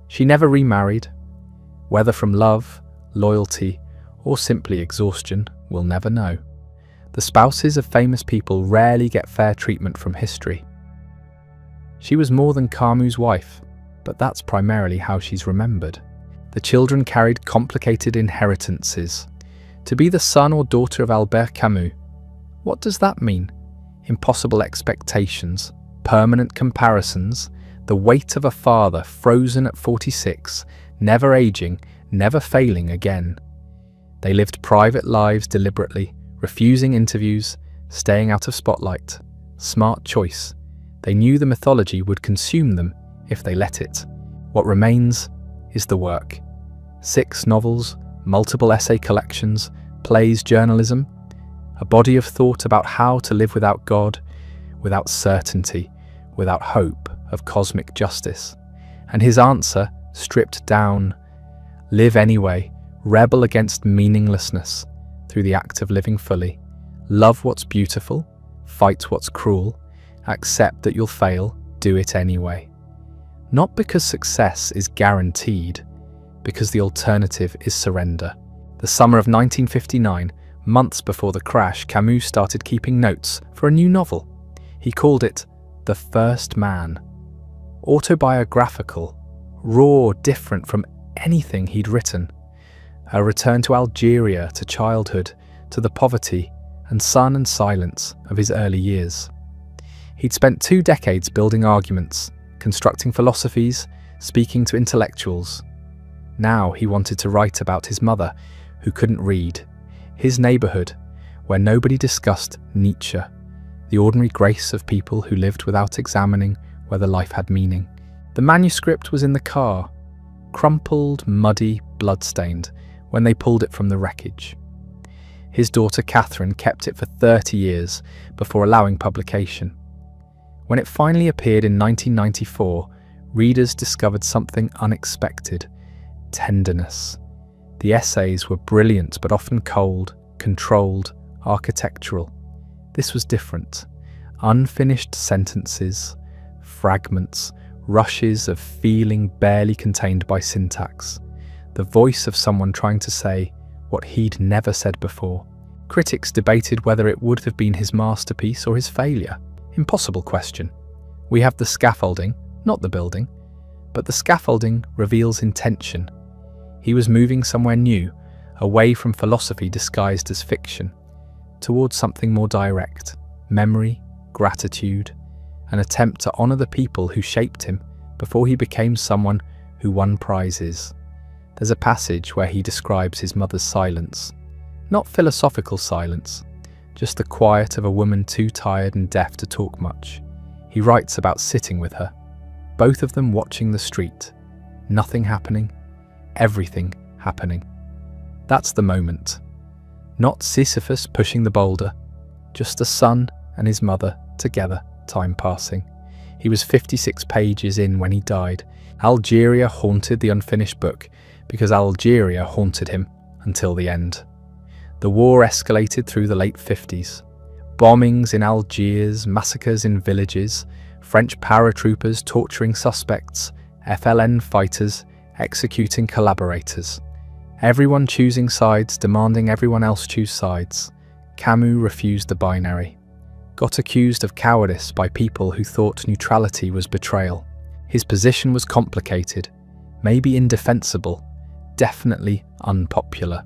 She never remarried. Whether from love, loyalty, or simply exhaustion, we'll never know. The spouses of famous people rarely get fair treatment from history. She was more than Camus' wife, but that's primarily how she's remembered. The children carried complicated inheritances. To be the son or daughter of Albert Camus, what does that mean? Impossible expectations, permanent comparisons, the weight of a father frozen at 46, never aging, never failing again. They lived private lives deliberately, refusing interviews, staying out of spotlight. Smart choice. They knew the mythology would consume them if they let it. What remains is the work. 6 novels, multiple essay collections, plays, journalism, a body of thought about how to live without God, without certainty, without hope of cosmic justice. And his answer, stripped down: live anyway, rebel against meaninglessness through the act of living fully. Love what's beautiful, fight what's cruel, accept that you'll fail, do it anyway. Not because success is guaranteed, because the alternative is surrender. The summer of 1959, months before the crash, Camus started keeping notes for a new novel. He called it The First Man. Autobiographical, raw, different from anything he'd written. A return to Algeria, to childhood, to the poverty and sun and silence of his early years. He'd spent 2 decades building arguments, constructing philosophies, speaking to intellectuals. Now he wanted to write about his mother, who couldn't read, his neighborhood, where nobody discussed Nietzsche, the ordinary grace of people who lived without examining whether life had meaning. The manuscript was in the car, crumpled, muddy, blood-stained, when they pulled it from the wreckage. His daughter Catherine kept it for 30 years before allowing publication. When it finally appeared in 1994, readers discovered something unexpected: tenderness. The essays were brilliant but often cold, controlled, architectural. This was different. Unfinished sentences, fragments, rushes of feeling barely contained by syntax. The voice of someone trying to say what he'd never said before. Critics debated whether it would have been his masterpiece or his failure. Impossible question. We have the scaffolding, not the building, but the scaffolding reveals intention. He was moving somewhere new, away from philosophy disguised as fiction, towards something more direct: memory, gratitude, an attempt to honor the people who shaped him before he became someone who won prizes. There's a passage where he describes his mother's silence. Not philosophical silence, just the quiet of a woman too tired and deaf to talk much. He writes about sitting with her, both of them watching the street. Nothing happening, everything happening. That's the moment. Not Sisyphus pushing the boulder, just the son and his mother together, time passing. He was 56 pages in when he died. Algeria haunted the unfinished book because Algeria haunted him until the end. The war escalated through the late 50s. Bombings in Algiers, massacres in villages, French paratroopers torturing suspects, FLN fighters executing collaborators. Everyone choosing sides, demanding everyone else choose sides. Camus refused the binary. Got accused of cowardice by people who thought neutrality was betrayal. His position was complicated, maybe indefensible, definitely unpopular.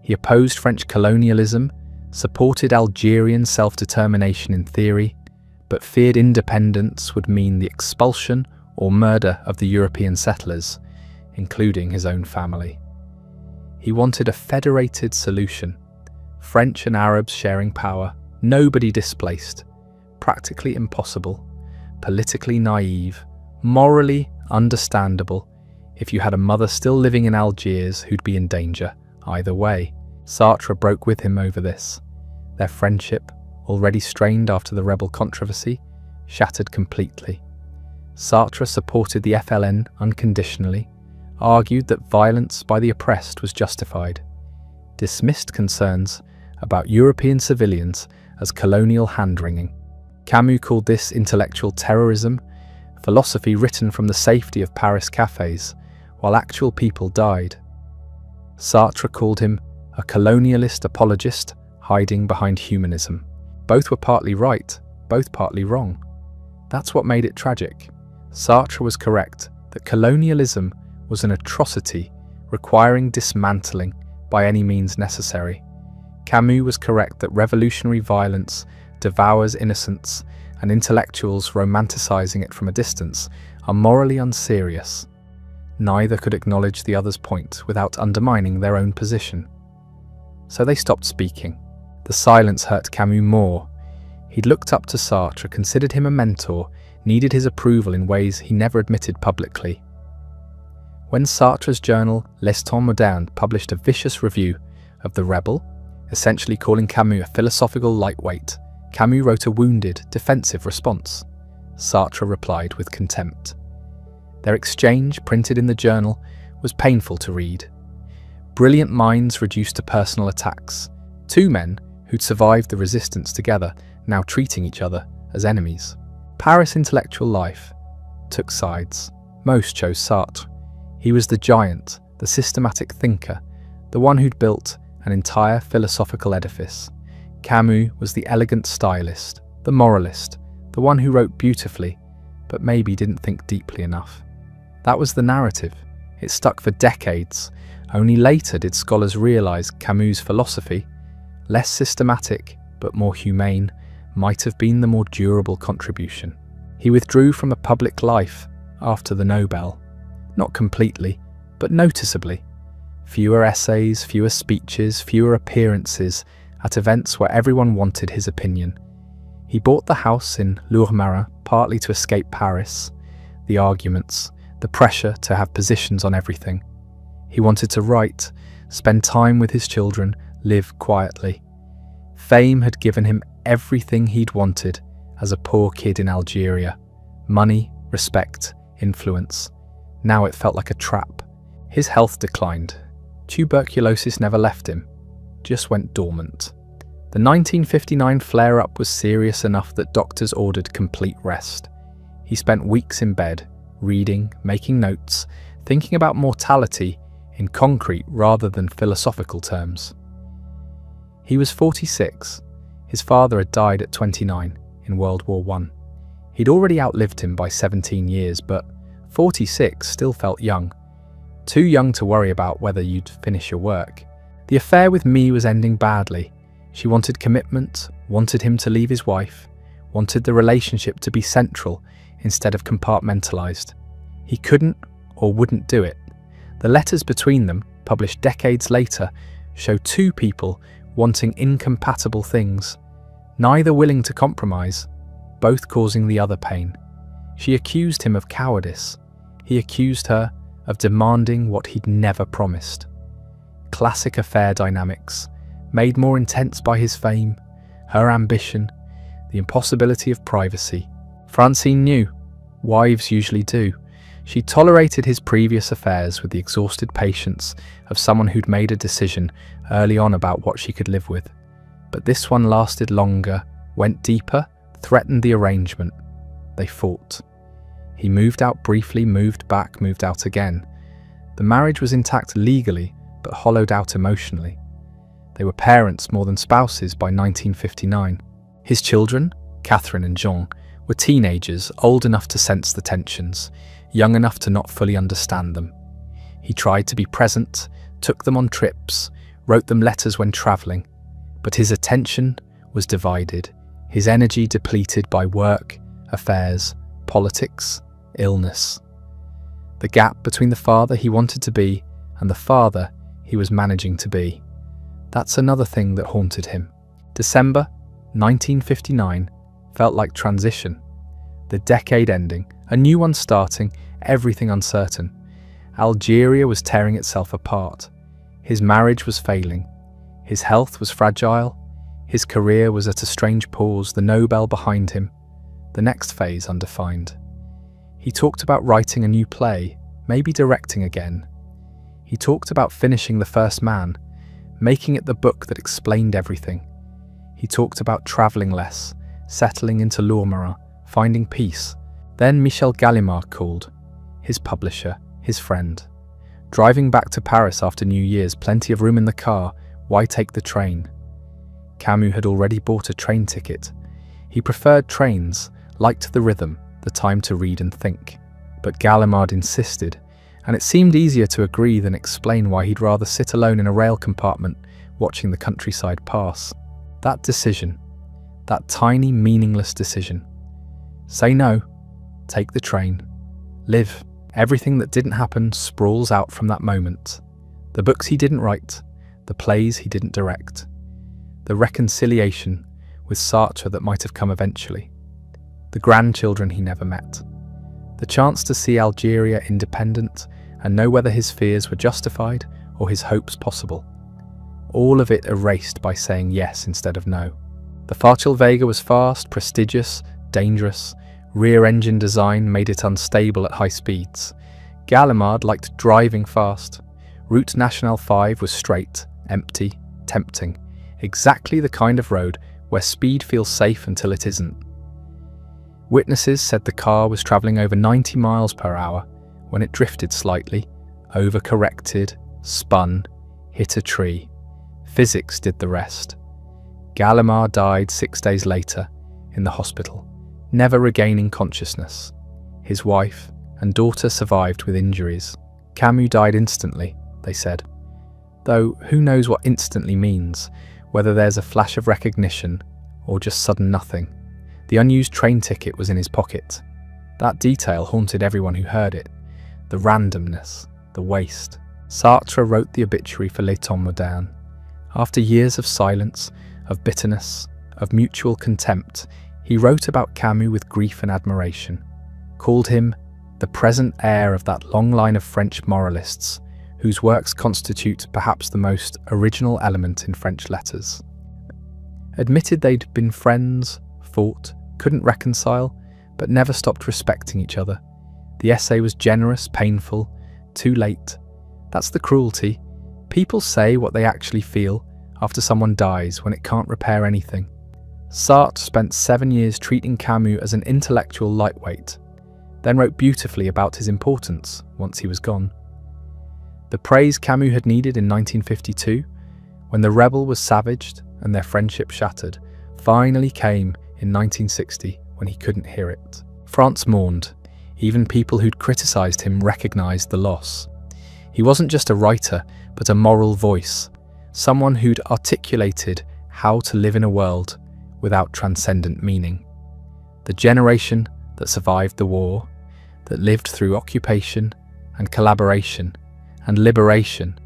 He opposed French colonialism, supported Algerian self-determination in theory, but feared independence would mean the expulsion or murder of the European settlers, including his own family. He wanted a federated solution, French and Arabs sharing power, nobody displaced, practically impossible, politically naive, morally understandable if you had a mother still living in Algiers who'd be in danger either way. Sartre broke with him over this. Their friendship, already strained after the rebel controversy, shattered completely. Sartre supported the FLN unconditionally, argued that violence by the oppressed was justified, dismissed concerns about European civilians as colonial hand-wringing. Camus called this intellectual terrorism, philosophy written from the safety of Paris cafes, while actual people died. Sartre called him a colonialist apologist hiding behind humanism. Both were partly right, both partly wrong. That's what made it tragic. Sartre was correct that colonialism was an atrocity requiring dismantling by any means necessary. Camus was correct that revolutionary violence devours innocence, and intellectuals romanticizing it from a distance are morally unserious. Neither could acknowledge the other's point without undermining their own position. So they stopped speaking. The silence hurt Camus more. He'd looked up to Sartre, considered him a mentor, needed his approval in ways he never admitted publicly. When Sartre's journal Les Temps Modernes published a vicious review of The Rebel, essentially calling Camus a philosophical lightweight, Camus wrote a wounded, defensive response. Sartre replied with contempt. Their exchange, printed in the journal, was painful to read. Brilliant minds reduced to personal attacks. Two men who'd survived the resistance together, now treating each other as enemies. Paris intellectual life took sides. Most chose Sartre. He was the giant, the systematic thinker, the one who'd built an entire philosophical edifice. Camus was the elegant stylist, the moralist, the one who wrote beautifully, but maybe didn't think deeply enough. That was the narrative. It stuck for decades. Only later did scholars realize Camus' philosophy, less systematic but more humane, might have been the more durable contribution. He withdrew from a public life after the Nobel. Not completely, but noticeably. Fewer essays, fewer speeches, fewer appearances at events where everyone wanted his opinion. He bought the house in Lourmarin partly to escape Paris, the arguments, the pressure to have positions on everything. He wanted to write, spend time with his children, live quietly. Fame had given him everything he'd wanted as a poor kid in Algeria. Money, respect, influence. Now it felt like a trap. His health declined. Tuberculosis never left him, just went dormant. The 1959 flare-up was serious enough that doctors ordered complete rest. He spent weeks in bed, reading, making notes, thinking about mortality in concrete rather than philosophical terms. He was 46. His father had died at 29 in World War I. He'd already outlived him by 17 years, but 46 still felt young. Too young to worry about whether you'd finish your work. The affair with Mie was ending badly. She wanted commitment, wanted him to leave his wife, wanted the relationship to be central instead of compartmentalized. He couldn't or wouldn't do it. The letters between them, published decades later, show two people wanting incompatible things, neither willing to compromise, both causing the other pain. She accused him of cowardice. He accused her of demanding what he'd never promised. Classic affair dynamics, made more intense by his fame, her ambition, the impossibility of privacy. Francine knew. Wives usually do. She tolerated his previous affairs with the exhausted patience of someone who'd made a decision early on about what she could live with. But this one lasted longer, went deeper, threatened the arrangement. They fought. He moved out briefly, moved back, moved out again. The marriage was intact legally, but hollowed out emotionally. They were parents more than spouses by 1959. His children, Catherine and Jean, were teenagers, old enough to sense the tensions, young enough to not fully understand them. He tried to be present, took them on trips, wrote them letters when travelling, but his attention was divided, his energy depleted by work, affairs, politics, illness. The gap between the father he wanted to be and the father he was managing to be. That's another thing that haunted him. December 1959 felt like transition. The decade ending, a new one starting, everything uncertain. Algeria was tearing itself apart. His marriage was failing. His health was fragile. His career was at a strange pause, the Nobel behind him. The next phase undefined. He talked about writing a new play, maybe directing again. He talked about finishing The First Man, making it the book that explained everything. He talked about travelling less, settling into Lourmarin, finding peace. Then Michel Gallimard called, his publisher, his friend. Driving back to Paris after New Year's, plenty of room in the car, why take the train? Camus had already bought a train ticket. He preferred trains, liked the rhythm, the time to read and think. But Gallimard insisted, and it seemed easier to agree than explain why he'd rather sit alone in a rail compartment, watching the countryside pass. That decision, that tiny, meaningless decision. Say no, take the train, live. Everything that didn't happen sprawls out from that moment. The books he didn't write, the plays he didn't direct, the reconciliation with Sartre that might have come eventually. the grandchildren he never met, the chance to see Algeria independent and know whether his fears were justified or his hopes possible. All of it erased by saying yes instead of no. The Fachtel Vega was fast, prestigious, dangerous. Rear-engine design made it unstable at high speeds. Gallimard liked driving fast. Route Nationale 5 was straight, empty, tempting. Exactly the kind of road where speed feels safe until it isn't. Witnesses said the car was travelling over 90 miles per hour when it drifted slightly, overcorrected, spun, hit a tree. Physics did the rest. Gallimard died 6 days later in the hospital, never regaining consciousness. His wife and daughter survived with injuries. Camus died instantly, they said. Though who knows what instantly means, whether there's a flash of recognition or just sudden nothing. The unused train ticket was in his pocket. That detail haunted everyone who heard it. The randomness, the waste. Sartre wrote the obituary for Les Temps Modernes. After years of silence, of bitterness, of mutual contempt, he wrote about Camus with grief and admiration, called him the present heir of that long line of French moralists, whose works constitute perhaps the most original element in French letters. Admitted they'd been friends, fought, couldn't reconcile, but never stopped respecting each other. The essay was generous, painful, too late. That's the cruelty. People say what they actually feel after someone dies when it can't repair anything. Sartre spent 7 years treating Camus as an intellectual lightweight, then wrote beautifully about his importance once he was gone. The praise Camus had needed in 1952, when the rebel was savaged and their friendship shattered, finally came in 1960 when he couldn't hear it. France mourned. Even people who'd criticised him recognised the loss. He wasn't just a writer, but a moral voice, someone who'd articulated how to live in a world without transcendent meaning. The generation that survived the war, that lived through occupation and collaboration and liberation,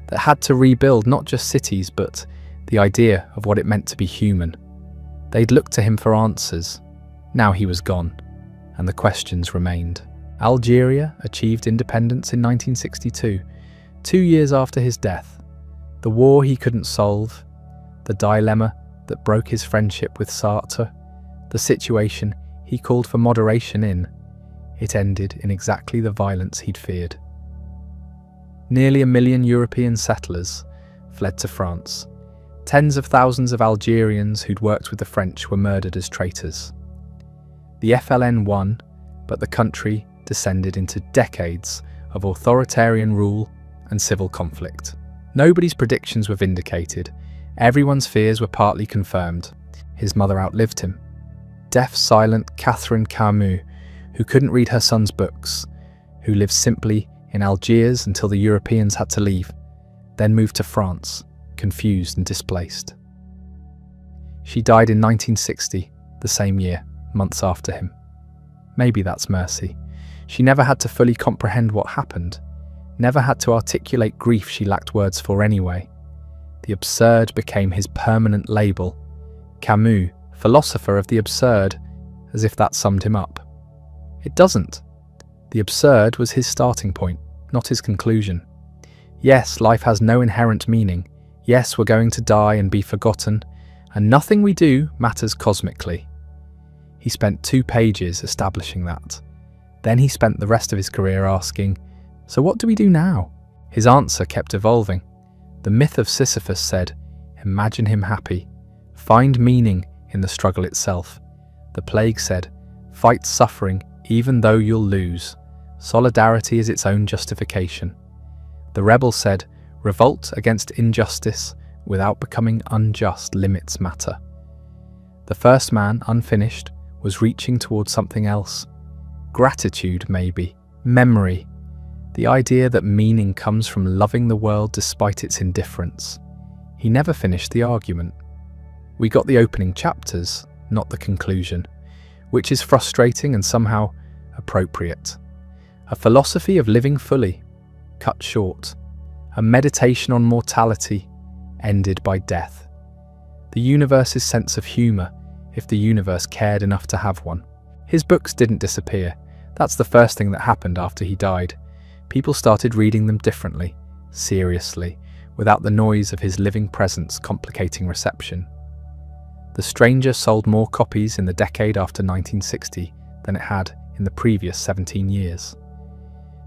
that had to rebuild not just cities but the idea of what it meant to be human. They'd looked to him for answers. Now he was gone, and the questions remained. Algeria achieved independence in 1962, 2 years after his death. The war he couldn't solve, the dilemma that broke his friendship with Sartre, the situation he called for moderation in, it ended in exactly the violence he'd feared. Nearly 1 million European settlers fled to France. Tens of thousands of Algerians who'd worked with the French were murdered as traitors. The FLN won, but the country descended into decades of authoritarian rule and civil conflict. Nobody's predictions were vindicated. Everyone's fears were partly confirmed. His mother outlived him. Deaf, silent Catherine Camus, who couldn't read her son's books, who lived simply in Algiers until the Europeans had to leave, then moved to France, confused and displaced. She died in 1960, the same year, months after him. Maybe that's mercy. She never had to fully comprehend what happened, never had to articulate grief she lacked words for anyway. The absurd became his permanent label. Camus, philosopher of the absurd, as if that summed him up. It doesn't. The absurd was his starting point, not his conclusion. Yes, life has no inherent meaning. Yes, we're going to die and be forgotten, and nothing we do matters cosmically. He spent 2 pages establishing that. Then he spent the rest of his career asking, so what do we do now? His answer kept evolving. The myth of Sisyphus said, imagine him happy. Find meaning in the struggle itself. The plague said, fight suffering even though you'll lose. Solidarity is its own justification. The rebel said, revolt against injustice without becoming unjust limits matter. The first man, unfinished, was reaching towards something else. Gratitude, maybe. Memory. The idea that meaning comes from loving the world despite its indifference. He never finished the argument. We got the opening chapters, not the conclusion, which is frustrating and somehow appropriate. A philosophy of living fully, cut short. A meditation on mortality, ended by death. The universe's sense of humour, if the universe cared enough to have one. His books didn't disappear. That's the first thing that happened after he died. People started reading them differently, seriously, without the noise of his living presence complicating reception. The Stranger sold more copies in the decade after 1960 than it had in the previous 17 years.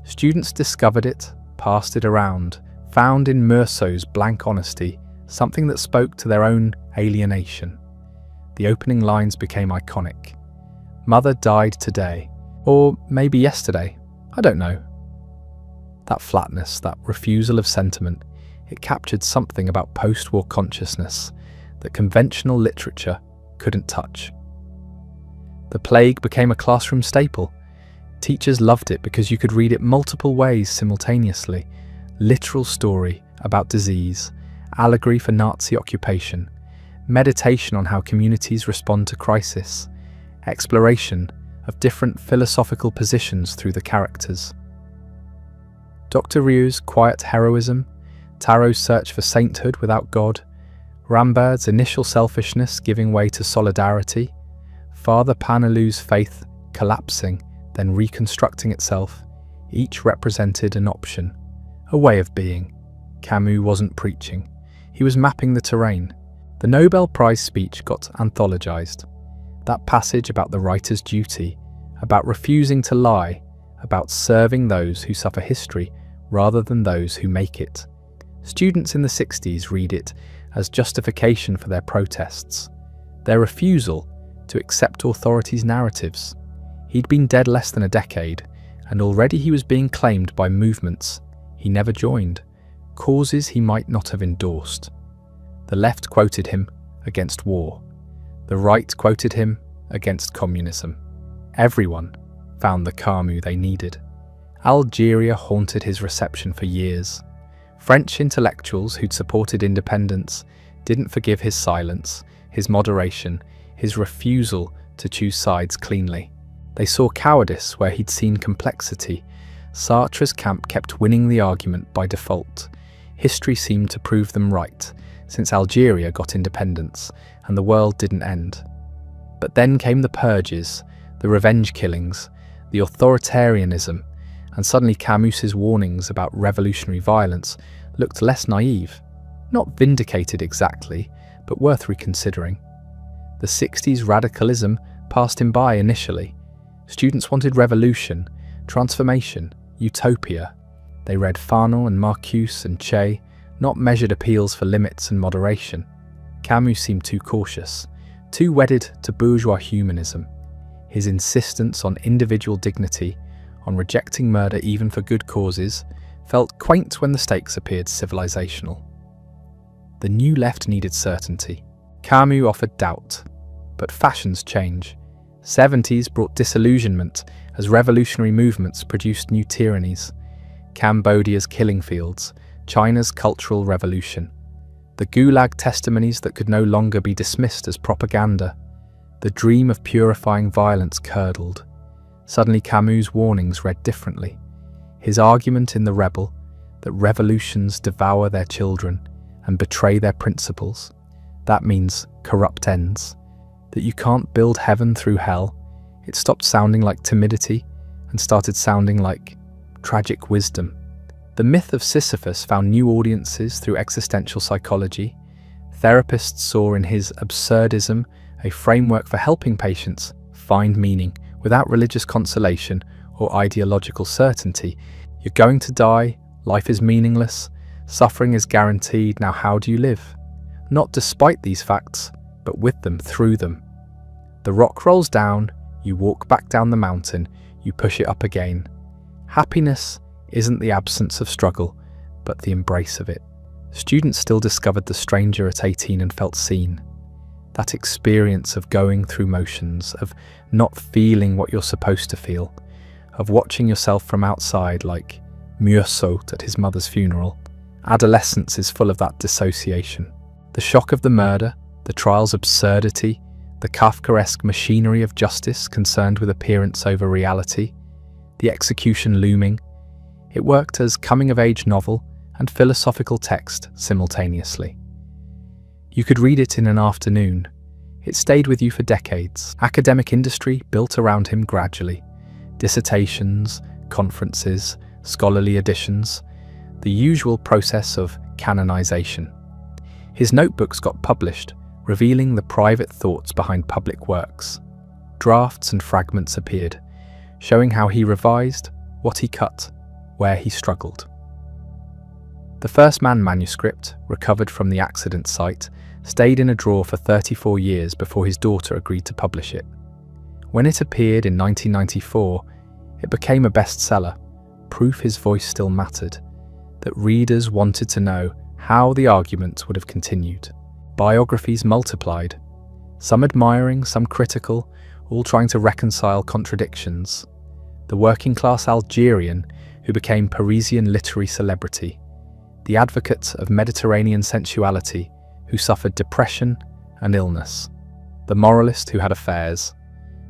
Students discovered it, passed it around, found in Meursault's blank honesty something that spoke to their own alienation. The opening lines became iconic. Mother died today, or maybe yesterday, I don't know. That flatness, that refusal of sentiment, it captured something about post-war consciousness that conventional literature couldn't touch. The Plague became a classroom staple. Teachers loved it because you could read it multiple ways simultaneously. Literal story about disease, allegory for Nazi occupation, meditation on how communities respond to crisis, exploration of different philosophical positions through the characters. Dr. Rieu's quiet heroism, Tarot's search for sainthood without God, Rambert's initial selfishness giving way to solidarity, Father Panelou's faith collapsing, then reconstructing itself, each represented an option, a way of being. Camus wasn't preaching. He was mapping the terrain. The Nobel Prize speech got anthologized. That passage about the writer's duty, about refusing to lie, about serving those who suffer history rather than those who make it. Students in the 60s read it as justification for their protests, their refusal to accept authorities' narratives. He'd been dead less than a decade, and already he was being claimed by movements he never joined, causes he might not have endorsed. The left quoted him against war. The right quoted him against communism. Everyone found the Camus they needed. Algeria haunted his reception for years. French intellectuals who'd supported independence didn't forgive his silence, his moderation, his refusal to choose sides cleanly. They saw cowardice where he'd seen complexity. Sartre's camp kept winning the argument by default. History seemed to prove them right, since Algeria got independence and the world didn't end. But then came the purges, the revenge killings, the authoritarianism, and suddenly Camus's warnings about revolutionary violence looked less naive. Not vindicated exactly, but worth reconsidering. The 60s radicalism passed him by initially. Students wanted revolution, transformation, utopia. They read Fanon and Marcuse and Che, not measured appeals for limits and moderation. Camus seemed too cautious, too wedded to bourgeois humanism. His insistence on individual dignity, on rejecting murder even for good causes, felt quaint when the stakes appeared civilizational. The new left needed certainty. Camus offered doubt. But fashions change. 70s brought disillusionment as revolutionary movements produced new tyrannies. Cambodia's killing fields, China's cultural revolution. The Gulag testimonies that could no longer be dismissed as propaganda. The dream of purifying violence curdled. Suddenly Camus' warnings read differently. His argument in The Rebel, that revolutions devour their children and betray their principles, that means corrupt ends, that you can't build heaven through hell, it stopped sounding like timidity and started sounding like tragic wisdom. The myth of Sisyphus found new audiences through existential psychology. Therapists saw in his absurdism a framework for helping patients find meaning without religious consolation or ideological certainty. You're going to die, life is meaningless, suffering is guaranteed, now how do you live? Not despite these facts, but with them, through them. The rock rolls down, you walk back down the mountain, you push it up again. Happiness isn't the absence of struggle, but the embrace of it. Students still discovered the stranger at 18 and felt seen. That experience of going through motions, of not feeling what you're supposed to feel, of watching yourself from outside like Meursault at his mother's funeral. Adolescence is full of that dissociation. The shock of the murder, the trial's absurdity, the Kafkaesque machinery of justice concerned with appearance over reality, the execution looming. It worked as coming-of-age novel and philosophical text simultaneously. You could read it in an afternoon. It stayed with you for decades. Academic industry built around him gradually. Dissertations, conferences, scholarly editions, the usual process of canonization. His notebooks got published, revealing the private thoughts behind public works. Drafts and fragments appeared, showing how he revised, what he cut, where he struggled. The first man manuscript, recovered from the accident site, stayed in a drawer for 34 years before his daughter agreed to publish it. When it appeared in 1994, it became a bestseller, proof his voice still mattered, that readers wanted to know how the argument would have continued. Biographies multiplied, some admiring, some critical, all trying to reconcile contradictions. The working-class Algerian who became Parisian literary celebrity, the advocate of Mediterranean sensuality who suffered depression and illness, the moralist who had affairs,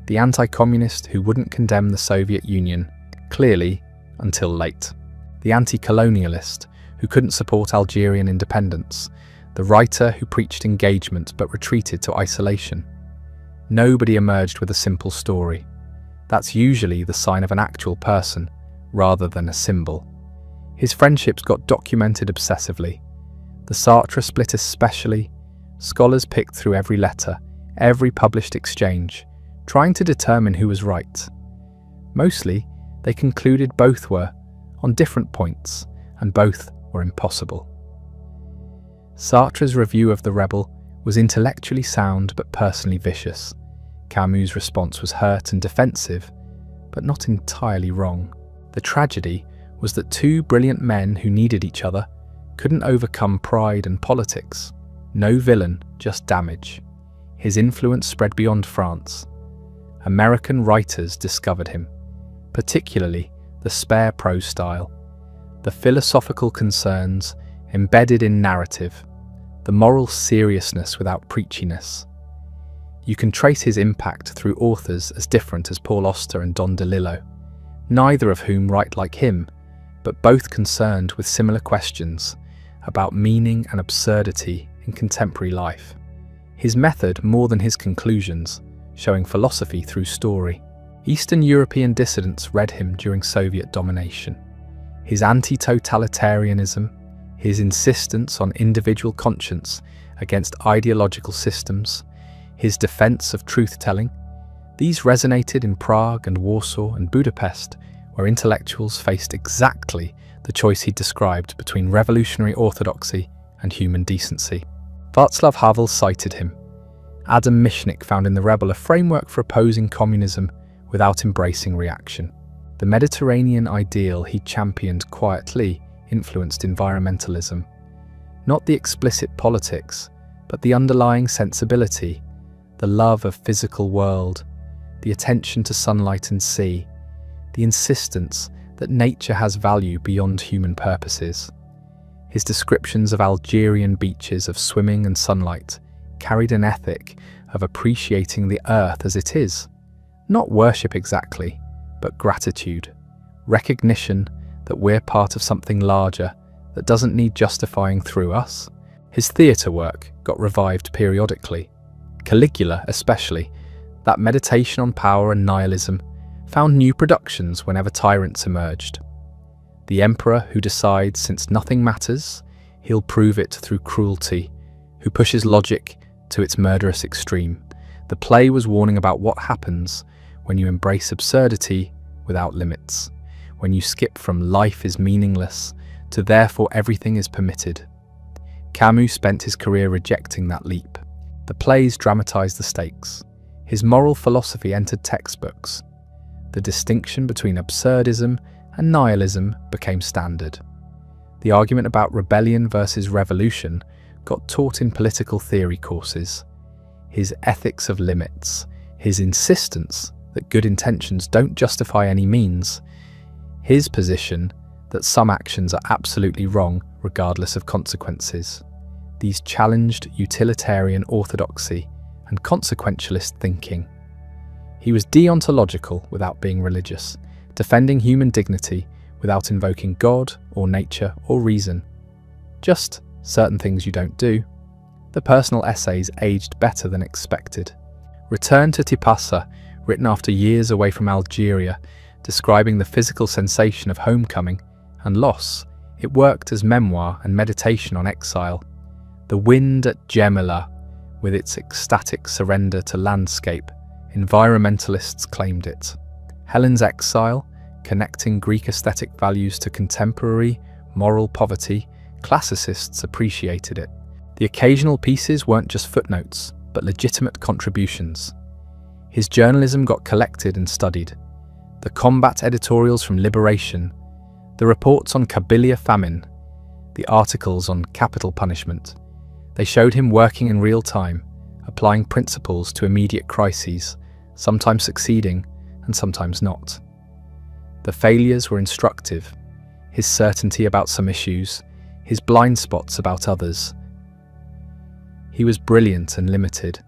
the anti-communist who wouldn't condemn the Soviet Union, clearly, until late, the anti-colonialist who couldn't support Algerian independence, the writer who preached engagement but retreated to isolation. Nobody emerged with a simple story. That's usually the sign of an actual person, rather than a symbol. His friendships got documented obsessively. The Sartre split especially. Scholars picked through every letter, every published exchange, trying to determine who was right. Mostly, they concluded both were, on different points, and both were impossible. Sartre's review of The Rebel was intellectually sound but personally vicious. Camus' response was hurt and defensive, but not entirely wrong. The tragedy was that two brilliant men who needed each other couldn't overcome pride and politics. No villain, just damage. His influence spread beyond France. American writers discovered him, particularly the spare prose style, the philosophical concerns embedded in narrative, the moral seriousness without preachiness. You can trace his impact through authors as different as Paul Auster and Don DeLillo, neither of whom write like him, but both concerned with similar questions about meaning and absurdity in contemporary life. His method more than his conclusions, showing philosophy through story. Eastern European dissidents read him during Soviet domination. His anti-totalitarianism, his insistence on individual conscience against ideological systems, his defense of truth-telling, these resonated in Prague and Warsaw and Budapest, where intellectuals faced exactly the choice he described between revolutionary orthodoxy and human decency. Václav Havel cited him. Adam Michnik found in The Rebel a framework for opposing communism without embracing reaction. The Mediterranean ideal he championed quietly influenced environmentalism. Not the explicit politics, but the underlying sensibility, the love of physical world, the attention to sunlight and sea, the insistence that nature has value beyond human purposes. His descriptions of Algerian beaches of swimming and sunlight carried an ethic of appreciating the earth as it is. Not worship exactly, but gratitude, recognition that we're part of something larger that doesn't need justifying through us. His theatre work got revived periodically. Caligula, especially, that meditation on power and nihilism, found new productions whenever tyrants emerged. The emperor who decides since nothing matters, he'll prove it through cruelty, who pushes logic to its murderous extreme. The play was warning about what happens when you embrace absurdity without limits, when you skip from life is meaningless to therefore everything is permitted. Camus spent his career rejecting that leap. The plays dramatized the stakes. His moral philosophy entered textbooks. The distinction between absurdism and nihilism became standard. The argument about rebellion versus revolution got taught in political theory courses. His ethics of limits, his insistence that good intentions don't justify any means, his position that some actions are absolutely wrong regardless of consequences. These challenged utilitarian orthodoxy and consequentialist thinking. He was deontological without being religious, defending human dignity without invoking God or nature or reason. Just certain things you don't do, The personal essays aged better than expected. Return to Tipasa, written after years away from Algeria, describing the physical sensation of homecoming and loss, it worked as memoir and meditation on exile. The Wind at Gemila, with its ecstatic surrender to landscape, environmentalists claimed it. Helen's Exile, connecting Greek aesthetic values to contemporary, moral poverty, classicists appreciated it. The occasional pieces weren't just footnotes, but legitimate contributions. His journalism got collected and studied. The combat editorials from Liberation, the reports on Kabylia famine, the articles on capital punishment. They showed him working in real time, applying principles to immediate crises, sometimes succeeding and sometimes not. The failures were instructive, his certainty about some issues, his blind spots about others. He was brilliant and limited,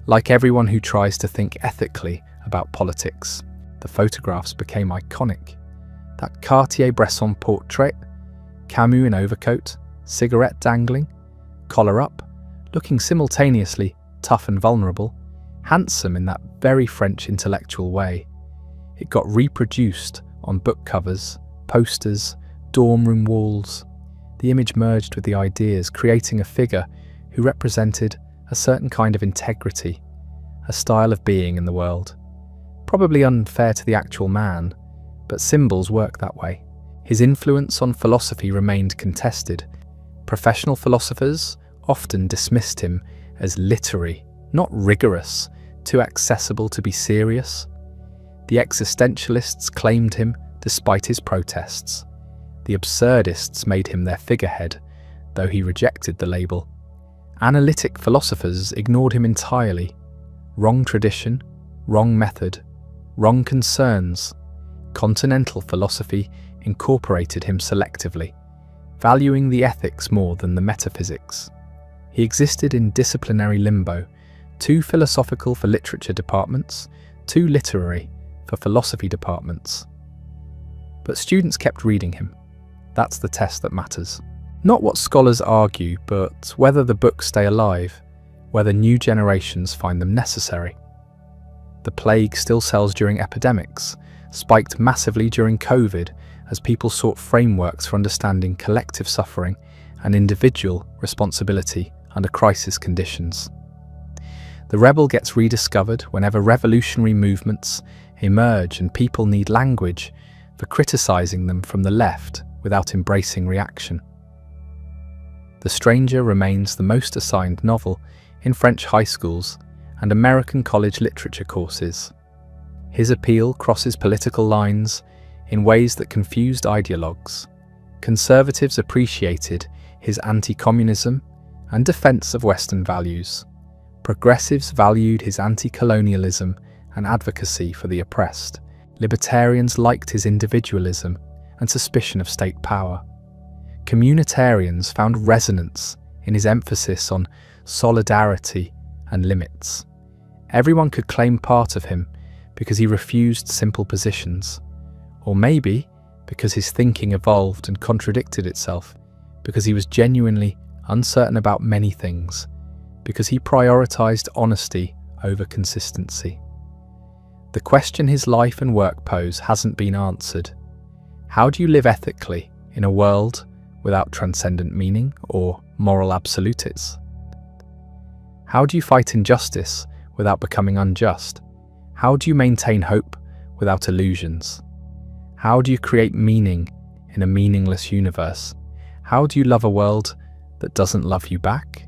like everyone who tries to think ethically about politics. The photographs became iconic. That Cartier-Bresson portrait, Camus in overcoat, cigarette dangling, collar up, looking simultaneously tough and vulnerable, handsome in that very French intellectual way. It got reproduced on book covers, posters, dorm room walls. The image merged with the ideas, creating a figure who represented a certain kind of integrity, a style of being in the world. Probably unfair to the actual man, but symbols work that way. His influence on philosophy remained contested. Professional philosophers often dismissed him as literary, not rigorous, too accessible to be serious. The existentialists claimed him despite his protests. The absurdists made him their figurehead, though he rejected the label. Analytic philosophers ignored him entirely. Wrong tradition, wrong method, wrong concerns. Continental philosophy incorporated him selectively, valuing the ethics more than the metaphysics. He existed in disciplinary limbo, too philosophical for literature departments, too literary for philosophy departments. But students kept reading him. That's the test that matters. Not what scholars argue, but whether the books stay alive, whether new generations find them necessary. The plague still sells during epidemics, spiked massively during COVID as people sought frameworks for understanding collective suffering and individual responsibility under crisis conditions. The rebel gets rediscovered whenever revolutionary movements emerge and people need language for criticizing them from the left without embracing reaction. The Stranger remains the most assigned novel in French high schools and American college literature courses. His appeal crosses political lines in ways that confused ideologues. Conservatives appreciated his anti-communism and defense of Western values. Progressives valued his anti-colonialism and advocacy for the oppressed. Libertarians liked his individualism and suspicion of state power. Communitarians found resonance in his emphasis on solidarity and limits. Everyone could claim part of him because he refused simple positions, or maybe because his thinking evolved and contradicted itself, because he was genuinely uncertain about many things, because he prioritized honesty over consistency. The question his life and work pose hasn't been answered. How do you live ethically in a world without transcendent meaning or moral absolutes? How do you fight injustice without becoming unjust? How do you maintain hope without illusions? How do you create meaning in a meaningless universe? How do you love a world that doesn't love you back?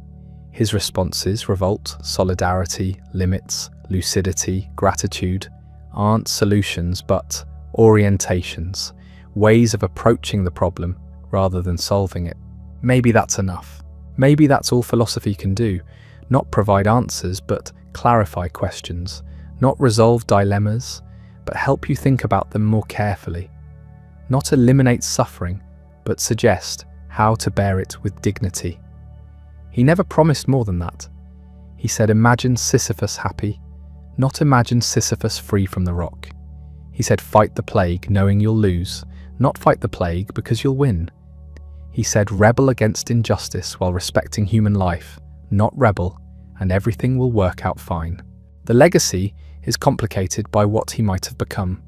His responses, revolt, solidarity, limits, lucidity, gratitude, aren't solutions but orientations, ways of approaching the problem rather than solving it. Maybe that's enough. Maybe that's all philosophy can do, not provide answers but clarify questions, not resolve dilemmas but help you think about them more carefully, not eliminate suffering but suggest how to bear it with dignity. He never promised more than that. He said, imagine Sisyphus happy, not imagine Sisyphus free from the rock. He said, fight the plague knowing you'll lose, not fight the plague because you'll win. He said, rebel against injustice while respecting human life, not rebel, and everything will work out fine. The legacy is complicated by what he might have become.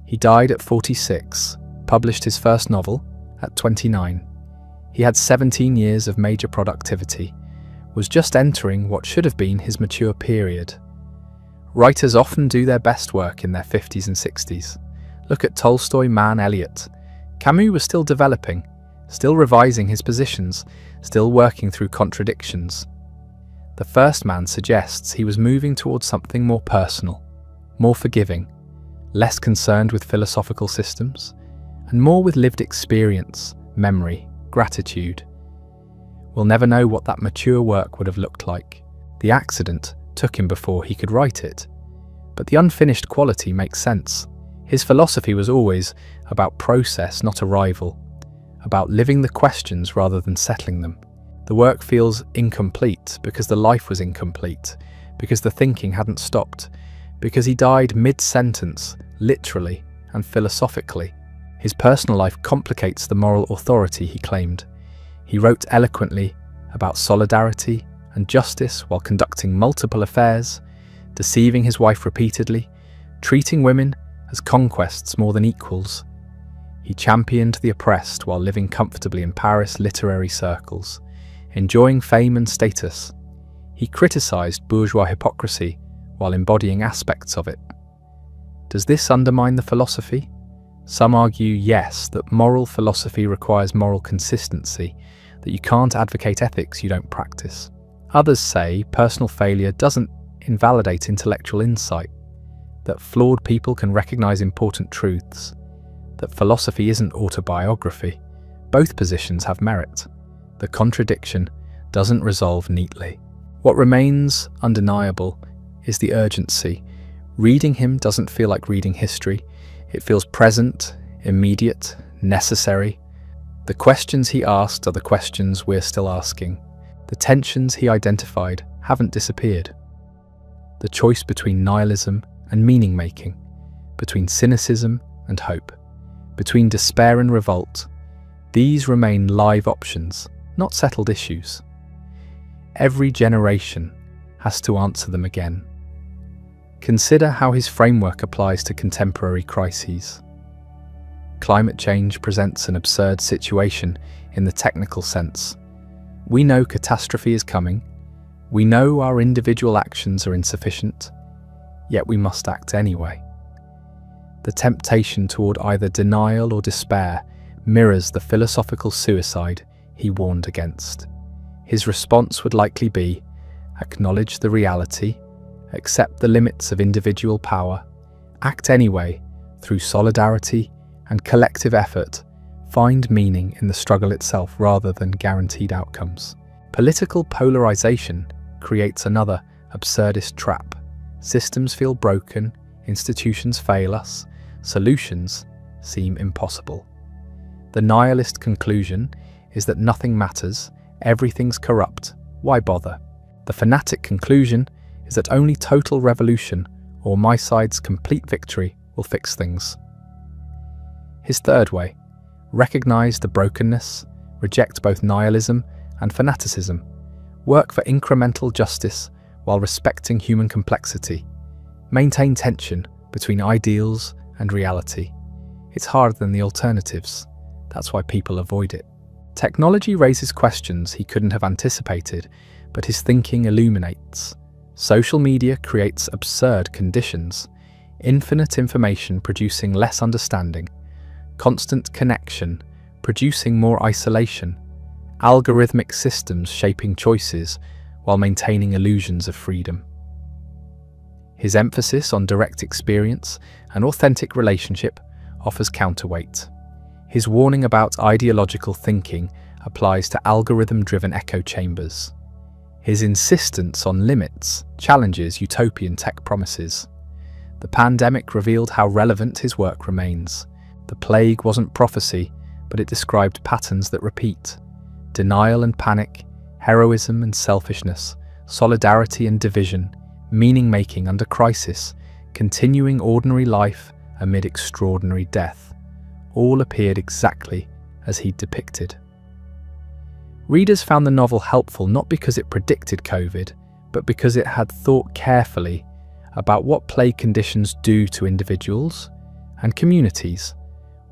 He died at 46, published his first novel at 29. He had 17 years of major productivity, was just entering what should have been his mature period. Writers often do their best work in their 50s and 60s. Look at Tolstoy, Mann, Eliot. Camus was still developing, still revising his positions, still working through contradictions. The first man suggests he was moving towards something more personal, more forgiving, less concerned with philosophical systems, and more with lived experience, memory, gratitude. We'll never know what that mature work would have looked like. The accident took him before he could write it. But the unfinished quality makes sense. His philosophy was always about process, not arrival, about living the questions rather than settling them. The work feels incomplete because the life was incomplete, because the thinking hadn't stopped, because he died mid-sentence, literally and philosophically. His personal life complicates the moral authority he claimed. He wrote eloquently about solidarity and justice while conducting multiple affairs, deceiving his wife repeatedly, treating women as conquests more than equals. He championed the oppressed while living comfortably in Paris literary circles, enjoying fame and status. He criticized bourgeois hypocrisy while embodying aspects of it. Does this undermine the philosophy? Some argue yes, that moral philosophy requires moral consistency, that you can't advocate ethics you don't practice. Others say personal failure doesn't invalidate intellectual insight, that flawed people can recognize important truths, that philosophy isn't autobiography. Both positions have merit. The contradiction doesn't resolve neatly. What remains undeniable is the urgency. Reading him doesn't feel like reading history. It feels present, immediate, necessary. The questions he asked are the questions we're still asking. The tensions he identified haven't disappeared. The choice between nihilism and meaning-making, between cynicism and hope, between despair and revolt, these remain live options, not settled issues. Every generation has to answer them again. Consider how his framework applies to contemporary crises. Climate change presents an absurd situation in the technical sense. We know catastrophe is coming. We know our individual actions are insufficient, yet we must act anyway. The temptation toward either denial or despair mirrors the philosophical suicide he warned against. His response would likely be, acknowledge the reality, accept the limits of individual power, act anyway through solidarity and collective effort, find meaning in the struggle itself rather than guaranteed outcomes. Political polarization creates another absurdist trap. Systems feel broken, institutions fail us, solutions seem impossible. The nihilist conclusion is that nothing matters, everything's corrupt, why bother? The fanatic conclusion is that only total revolution or my side's complete victory will fix things. His third way, recognize the brokenness, reject both nihilism and fanaticism, work for incremental justice while respecting human complexity, maintain tension between ideals and reality. It's harder than the alternatives. That's why people avoid it. Technology raises questions he couldn't have anticipated, but his thinking illuminates. Social media creates absurd conditions, infinite information producing less understanding, constant connection producing more isolation, algorithmic systems shaping choices while maintaining illusions of freedom. His emphasis on direct experience and authentic relationship offers counterweight. His warning about ideological thinking applies to algorithm-driven echo chambers. His insistence on limits challenges utopian tech promises. The pandemic revealed how relevant his work remains. The plague wasn't prophecy, but it described patterns that repeat. Denial and panic, heroism and selfishness, solidarity and division, meaning-making under crisis, continuing ordinary life amid extraordinary death, all appeared exactly as he'd depicted. Readers found the novel helpful not because it predicted COVID, but because it had thought carefully about what plague conditions do to individuals and communities,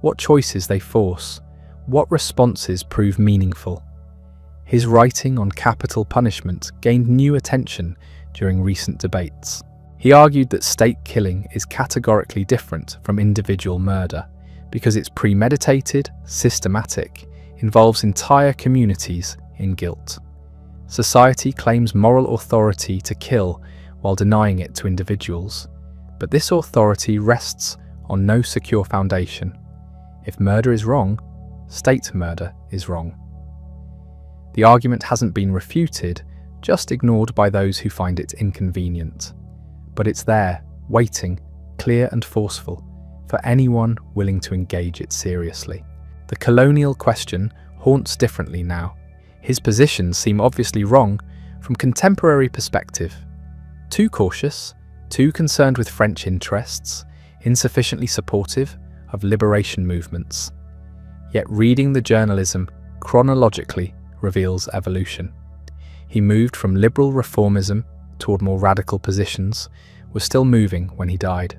what choices they force, what responses prove meaningful. His writing on capital punishment gained new attention during recent debates. He argued that state killing is categorically different from individual murder because it's premeditated, systematic, involves entire communities in guilt. Society claims moral authority to kill while denying it to individuals, but this authority rests on no secure foundation. If murder is wrong, state murder is wrong. The argument hasn't been refuted, just ignored by those who find it inconvenient. But it's there, waiting, clear and forceful, for anyone willing to engage it seriously. The colonial question haunts differently now. His positions seem obviously wrong from contemporary perspective. Too cautious, too concerned with French interests, insufficiently supportive of liberation movements. Yet reading the journalism chronologically reveals evolution. He moved from liberal reformism toward more radical positions, was still moving when he died.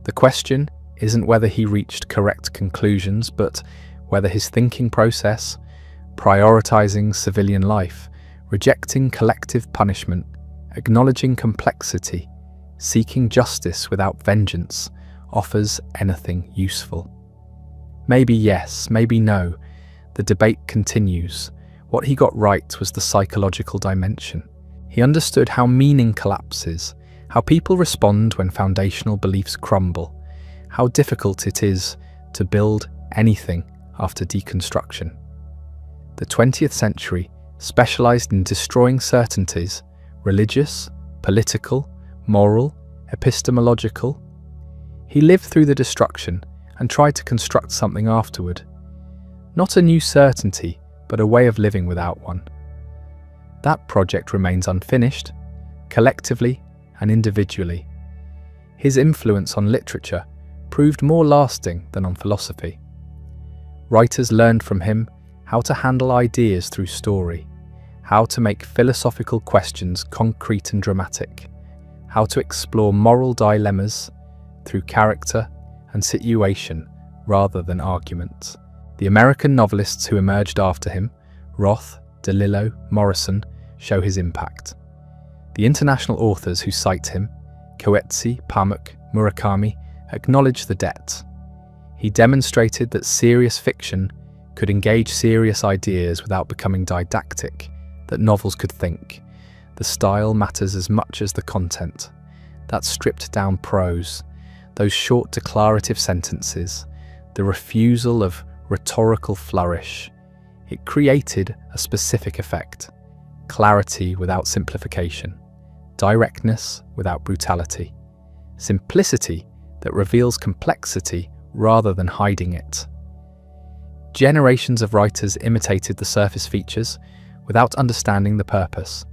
The question isn't whether he reached correct conclusions, but whether his thinking process, prioritizing civilian life, rejecting collective punishment, acknowledging complexity, seeking justice without vengeance, offers anything useful. Maybe yes, maybe no. The debate continues. What he got right was the psychological dimension. He understood how meaning collapses, how people respond when foundational beliefs crumble, how difficult it is to build anything after deconstruction. The 20th century specialized in destroying certainties, religious, political, moral, epistemological. He lived through the destruction and tried to construct something afterward. Not a new certainty, but a way of living without one. That project remains unfinished, collectively and individually. His influence on literature proved more lasting than on philosophy. Writers learned from him how to handle ideas through story, how to make philosophical questions concrete and dramatic, how to explore moral dilemmas through character and situation rather than argument. The American novelists who emerged after him, Roth, DeLillo, Morrison, show his impact. The international authors who cite him, Coetzee, Pamuk, Murakami, acknowledge the debt. He demonstrated that serious fiction could engage serious ideas without becoming didactic, that novels could think. The style matters as much as the content. That stripped-down prose, those short declarative sentences, the refusal of rhetorical flourish. It created a specific effect: clarity without simplification, directness without brutality, simplicity that reveals complexity rather than hiding it. Generations of writers imitated the surface features without understanding the purpose.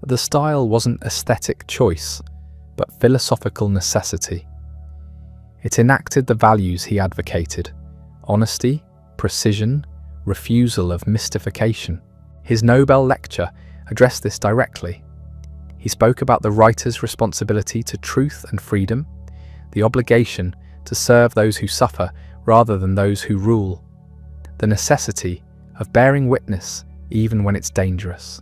The style wasn't aesthetic choice, but philosophical necessity. It enacted the values he advocated: honesty, precision, refusal of mystification. His Nobel lecture addressed this directly. He spoke about the writer's responsibility to truth and freedom, the obligation to serve those who suffer rather than those who rule, the necessity of bearing witness even when it's dangerous.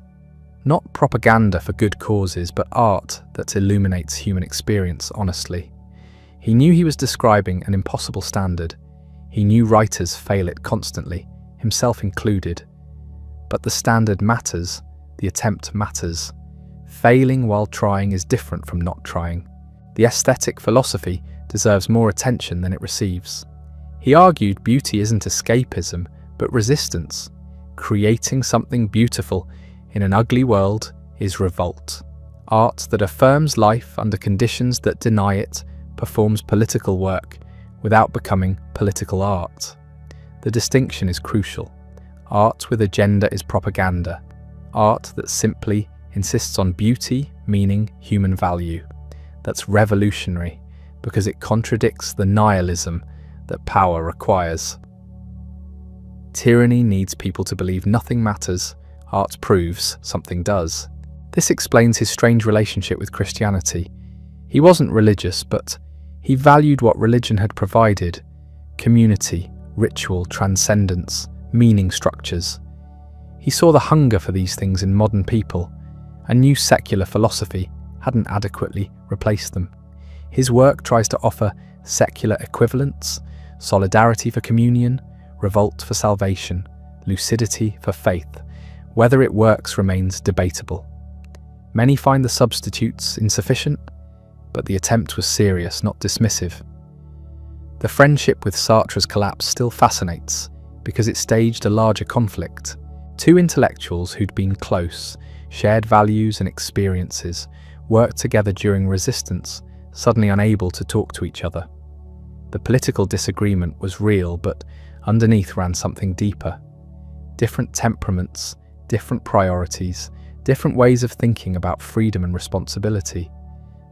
Not propaganda for good causes, but art that illuminates human experience honestly. He knew he was describing an impossible standard. He knew writers fail it constantly, himself included. But the standard matters, the attempt matters. Failing while trying is different from not trying. The aesthetic philosophy deserves more attention than it receives. He argued beauty isn't escapism, but resistance. Creating something beautiful in an ugly world is revolt. Art that affirms life under conditions that deny it performs political work without becoming political art. The distinction is crucial. Art with agenda is propaganda. Art that simply insists on beauty, meaning, human value. That's revolutionary because it contradicts the nihilism that power requires. Tyranny needs people to believe nothing matters. Art proves something does. This explains his strange relationship with Christianity. He wasn't religious, but he valued what religion had provided: community, ritual, transcendence, meaning structures. He saw the hunger for these things in modern people, and knew secular philosophy hadn't adequately replaced them. His work tries to offer secular equivalents: solidarity for communion, revolt for salvation, lucidity for faith. Whether it works remains debatable. Many find the substitutes insufficient, but the attempt was serious, not dismissive. The friendship with Sartre's collapse still fascinates, because it staged a larger conflict. Two intellectuals who'd been close, shared values and experiences, worked together during resistance, suddenly unable to talk to each other. The political disagreement was real, but underneath ran something deeper. Different temperaments, different priorities, different ways of thinking about freedom and responsibility.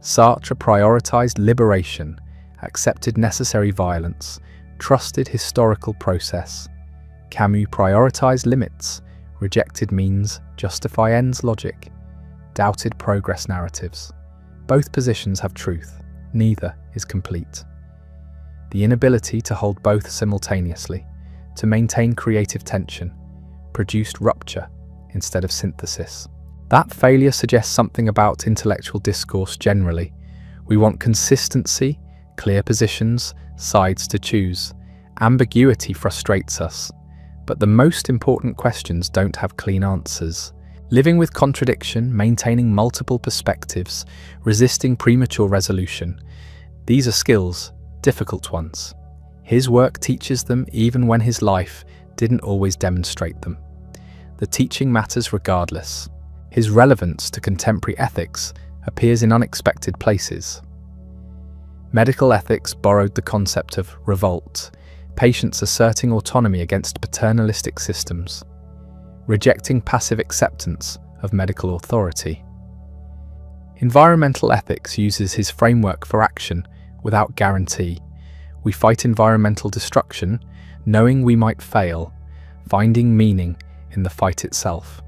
Sartre prioritized liberation, accepted necessary violence, trusted historical process. Camus prioritized limits, rejected means, justify ends logic, doubted progress narratives. Both positions have truth, neither is complete. The inability to hold both simultaneously, to maintain creative tension, produced rupture instead of synthesis. That failure suggests something about intellectual discourse generally. We want consistency, clear positions, sides to choose. Ambiguity frustrates us, but the most important questions don't have clean answers. Living with contradiction, maintaining multiple perspectives, resisting premature resolution. These are skills, difficult ones. His work teaches them even when his life didn't always demonstrate them. The teaching matters regardless. His relevance to contemporary ethics appears in unexpected places. Medical ethics borrowed the concept of revolt, patients asserting autonomy against paternalistic systems, rejecting passive acceptance of medical authority. Environmental ethics uses his framework for action without guarantee. We fight environmental destruction, knowing we might fail, finding meaning in the fight itself.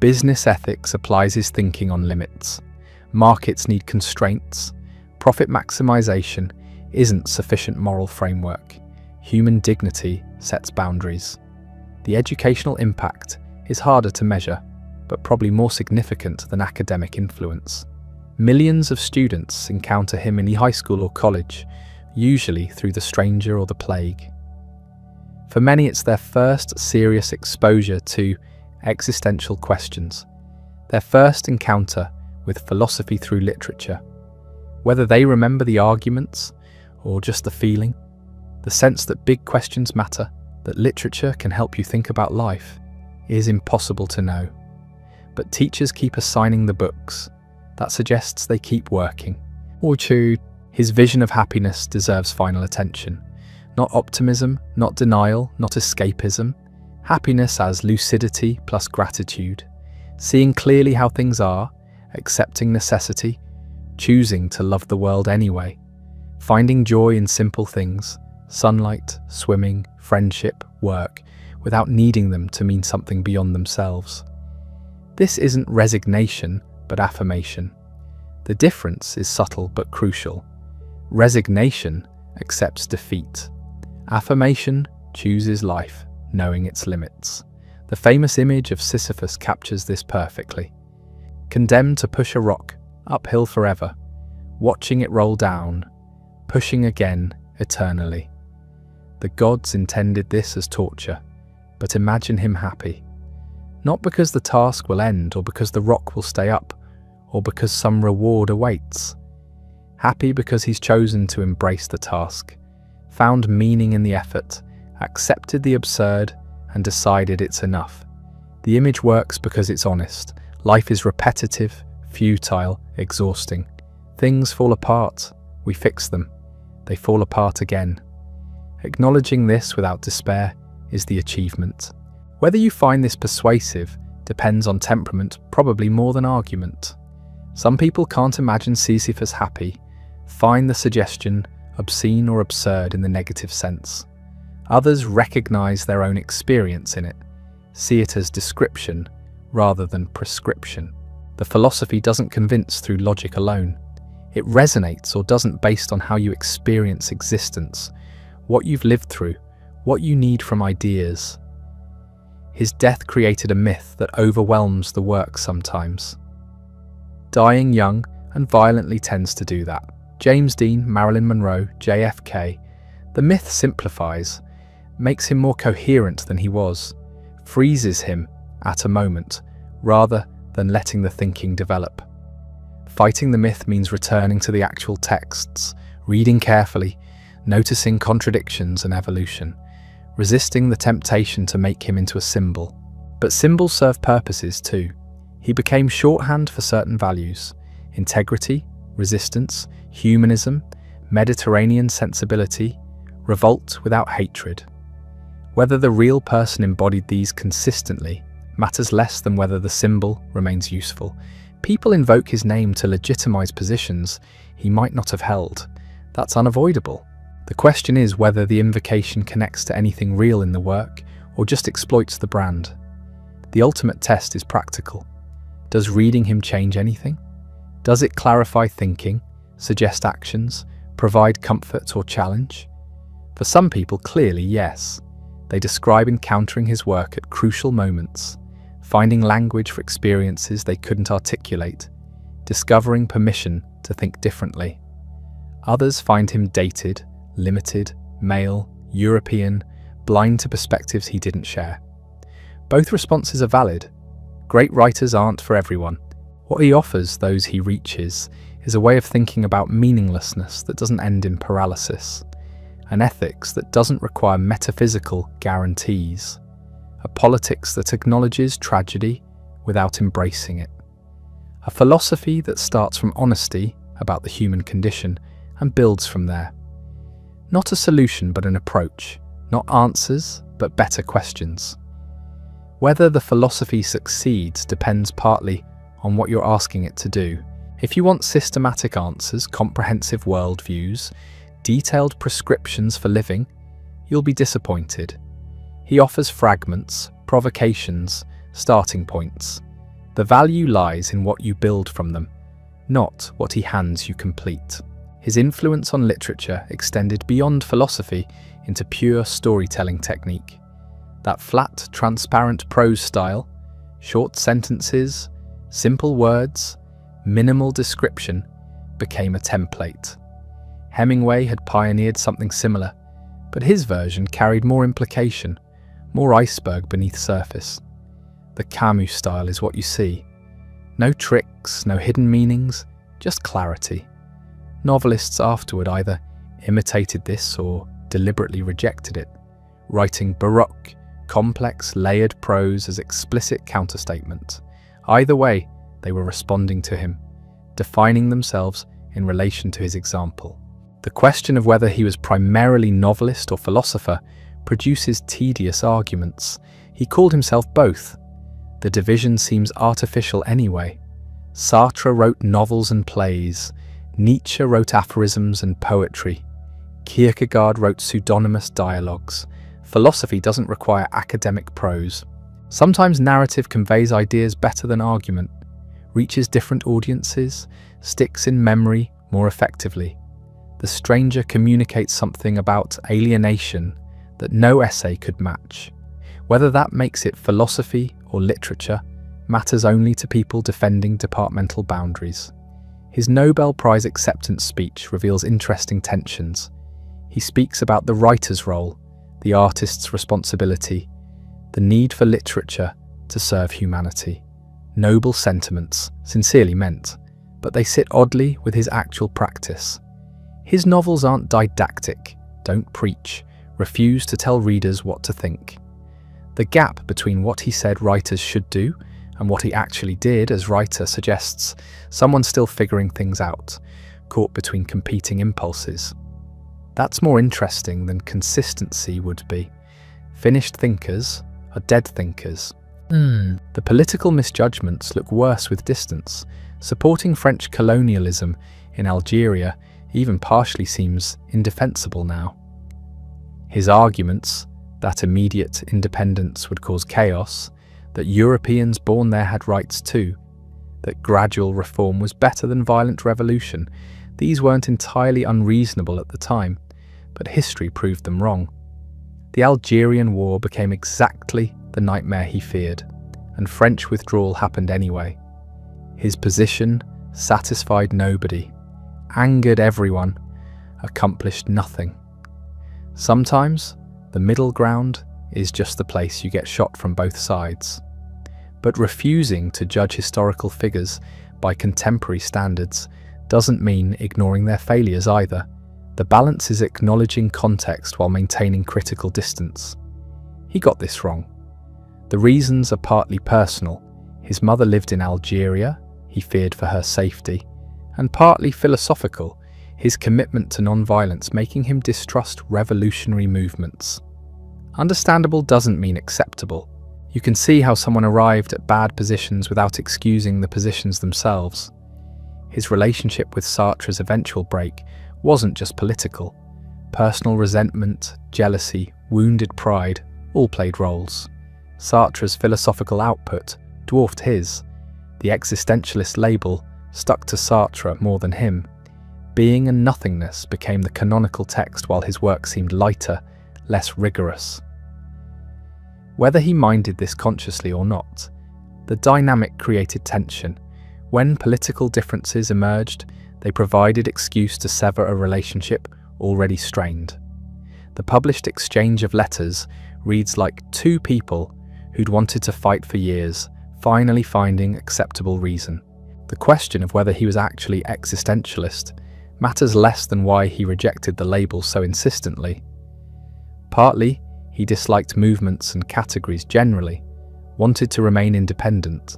Business ethics applies his thinking on limits. Markets need constraints. Profit maximization isn't sufficient moral framework. Human dignity sets boundaries. The educational impact is harder to measure, but probably more significant than academic influence. Millions of students encounter him in high school or college, usually through The Stranger or The Plague. For many, it's their first serious exposure to existential questions, their first encounter with philosophy through literature. Whether they remember the arguments or just the feeling, the sense that big questions matter, that literature can help you think about life, is impossible to know. But teachers keep assigning the books. That suggests they keep working. Or two, his vision of happiness deserves final attention. Not optimism, not denial, not escapism. Happiness as lucidity plus gratitude, seeing clearly how things are, accepting necessity, choosing to love the world anyway, finding joy in simple things, sunlight, swimming, friendship, work, without needing them to mean something beyond themselves. This isn't resignation, but affirmation. The difference is subtle but crucial. Resignation accepts defeat. Affirmation chooses life, knowing its limits. The famous image of Sisyphus captures this perfectly. Condemned to push a rock uphill forever, watching it roll down, pushing again eternally. The gods intended this as torture, but imagine him happy. Not because the task will end, or because the rock will stay up, or because some reward awaits. Happy because he's chosen to embrace the task, found meaning in the effort, accepted the absurd, and decided it's enough. The image works because it's honest. Life is repetitive, futile, exhausting. Things fall apart. We fix them. They fall apart again. Acknowledging this without despair is the achievement. Whether you find this persuasive depends on temperament, probably more than argument. Some people can't imagine Sisyphus happy, find the suggestion obscene or absurd in the negative sense. Others recognize their own experience in it, see it as description rather than prescription. The philosophy doesn't convince through logic alone. It resonates or doesn't based on how you experience existence, what you've lived through, what you need from ideas. His death created a myth that overwhelms the work sometimes. Dying young and violently tends to do that. James Dean, Marilyn Monroe, JFK. The myth simplifies, makes him more coherent than he was, freezes him at a moment, rather than letting the thinking develop. Fighting the myth means returning to the actual texts, reading carefully, noticing contradictions and evolution, resisting the temptation to make him into a symbol. But symbols serve purposes too. He became shorthand for certain values: integrity, resistance, humanism, Mediterranean sensibility, revolt without hatred. Whether the real person embodied these consistently matters less than whether the symbol remains useful. People invoke his name to legitimize positions he might not have held. That's unavoidable. The question is whether the invocation connects to anything real in the work or just exploits the brand. The ultimate test is practical. Does reading him change anything? Does it clarify thinking, suggest actions, provide comfort or challenge? For some people, clearly yes. They describe encountering his work at crucial moments, finding language for experiences they couldn't articulate, discovering permission to think differently. Others find him dated, limited, male, European, blind to perspectives he didn't share. Both responses are valid. Great writers aren't for everyone. What he offers those he reaches is a way of thinking about meaninglessness that doesn't end in paralysis, an ethics that doesn't require metaphysical guarantees, a politics that acknowledges tragedy without embracing it, a philosophy that starts from honesty about the human condition and builds from there. Not a solution but an approach, not answers but better questions. Whether the philosophy succeeds depends partly on what you're asking it to do. If you want systematic answers, comprehensive worldviews, detailed prescriptions for living, you'll be disappointed. He offers fragments, provocations, starting points. The value lies in what you build from them, not what he hands you complete. His influence on literature extended beyond philosophy into pure storytelling technique. That flat, transparent prose style, short sentences, simple words, minimal description, became a template. Hemingway had pioneered something similar, but his version carried more implication, more iceberg beneath surface. The Camus style is what you see. No tricks, no hidden meanings, just clarity. Novelists afterward either imitated this or deliberately rejected it, writing baroque, complex, layered prose as explicit counterstatement. Either way, they were responding to him, defining themselves in relation to his example. The question of whether he was primarily novelist or philosopher produces tedious arguments. He called himself both. The division seems artificial anyway. Sartre wrote novels and plays. Nietzsche wrote aphorisms and poetry. Kierkegaard wrote pseudonymous dialogues. Philosophy doesn't require academic prose. Sometimes narrative conveys ideas better than argument, reaches different audiences, sticks in memory more effectively. The stranger communicates something about alienation that no essay could match. Whether that makes it philosophy or literature matters only to people defending departmental boundaries. His Nobel Prize acceptance speech reveals interesting tensions. He speaks about the writer's role, the artist's responsibility, the need for literature to serve humanity. Noble sentiments, sincerely meant, but they sit oddly with his actual practice. His novels aren't didactic, don't preach, refuse to tell readers what to think. The gap between what he said writers should do and what he actually did as writer suggests someone still figuring things out, caught between competing impulses. That's more interesting than consistency would be. Finished thinkers are dead thinkers. The political misjudgments look worse with distance. Supporting French colonialism in Algeria even partially seems indefensible now. His arguments that immediate independence would cause chaos, that Europeans born there had rights too, that gradual reform was better than violent revolution, these weren't entirely unreasonable at the time, but history proved them wrong. The Algerian War became exactly the nightmare he feared, and French withdrawal happened anyway. His position satisfied nobody, angered everyone, accomplished nothing. Sometimes the middle ground is just the place you get shot from both sides. But refusing to judge historical figures by contemporary standards doesn't mean ignoring their failures either. The balance is acknowledging context while maintaining critical distance. He got this wrong. The reasons are partly personal. His mother lived in Algeria, he feared for her safety, and partly philosophical, his commitment to non-violence making him distrust revolutionary movements. Understandable doesn't mean acceptable. You can see how someone arrived at bad positions without excusing the positions themselves. His relationship with Sartre's eventual break wasn't just political. Personal resentment, jealousy, wounded pride all played roles. Sartre's philosophical output dwarfed his. The existentialist label stuck to Sartre more than him. Being and nothingness became the canonical text while his work seemed lighter, less rigorous. Whether he minded this consciously or not, the dynamic created tension. When political differences emerged, they provided excuse to sever a relationship already strained. The published exchange of letters reads like two people who'd wanted to fight for years, finally finding acceptable reason. The question of whether he was actually existentialist matters less than why he rejected the label so insistently. Partly, he disliked movements and categories generally, wanted to remain independent.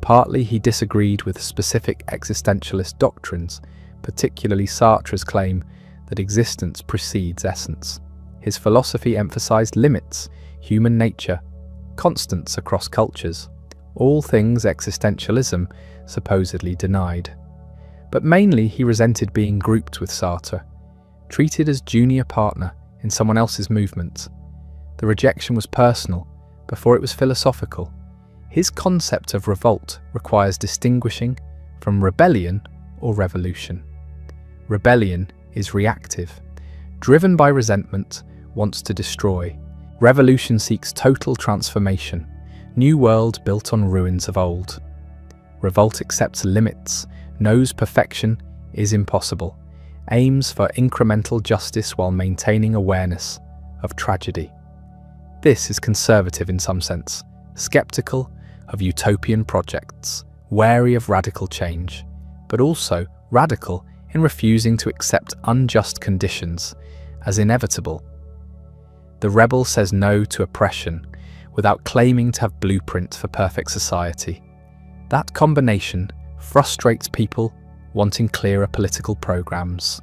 Partly, he disagreed with specific existentialist doctrines, particularly Sartre's claim that existence precedes essence. His philosophy emphasized limits, human nature, constants across cultures, all things existentialism supposedly denied. But mainly he resented being grouped with Sartre, treated as junior partner in someone else's movement. The rejection was personal before it was philosophical. His concept of revolt requires distinguishing from rebellion or revolution. Rebellion is reactive, driven by resentment, wants to destroy. Revolution seeks total transformation, new world built on ruins of old. Revolt accepts limits, knows perfection is impossible, aims for incremental justice while maintaining awareness of tragedy. This is conservative in some sense, skeptical of utopian projects, wary of radical change, but also radical in refusing to accept unjust conditions as inevitable. The rebel says no to oppression without claiming to have blueprint for perfect society. That combination frustrates people wanting clearer political programs.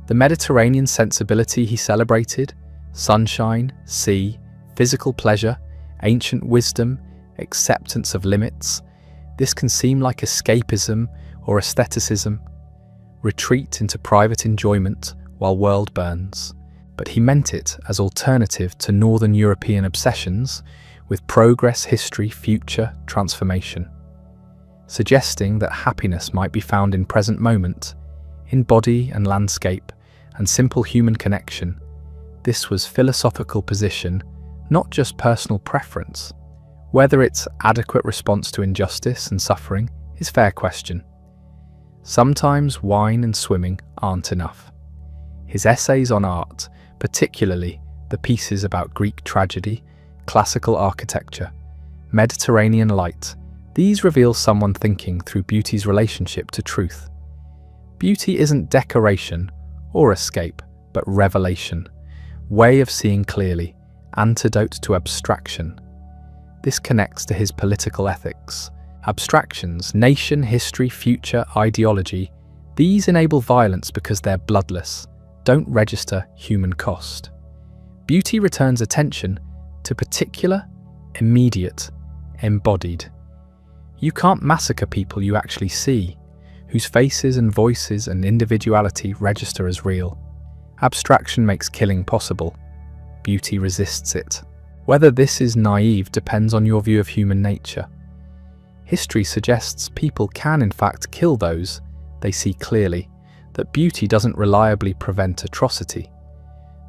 The Mediterranean sensibility he celebrated, sunshine, sea, physical pleasure, ancient wisdom, acceptance of limits, this can seem like escapism or aestheticism, retreat into private enjoyment while world burns. But he meant it as alternative to Northern European obsessions with progress, history, future, transformation, suggesting that happiness might be found in present moment, in body and landscape, and simple human connection. This was philosophical position, not just personal preference. Whether it's adequate response to injustice and suffering is fair question. Sometimes wine and swimming aren't enough. His essays on art, particularly the pieces about Greek tragedy, classical architecture, Mediterranean light, these reveal someone thinking through beauty's relationship to truth. Beauty isn't decoration or escape, but revelation, way of seeing clearly, antidote to abstraction. This connects to his political ethics. Abstractions, nation, history, future, ideology, these enable violence because they're bloodless, don't register human cost. Beauty returns attention to particular, immediate, embodied. You can't massacre people you actually see, whose faces and voices and individuality register as real. Abstraction makes killing possible. Beauty resists it. Whether this is naive depends on your view of human nature. History suggests people can in fact kill those they see clearly, that beauty doesn't reliably prevent atrocity.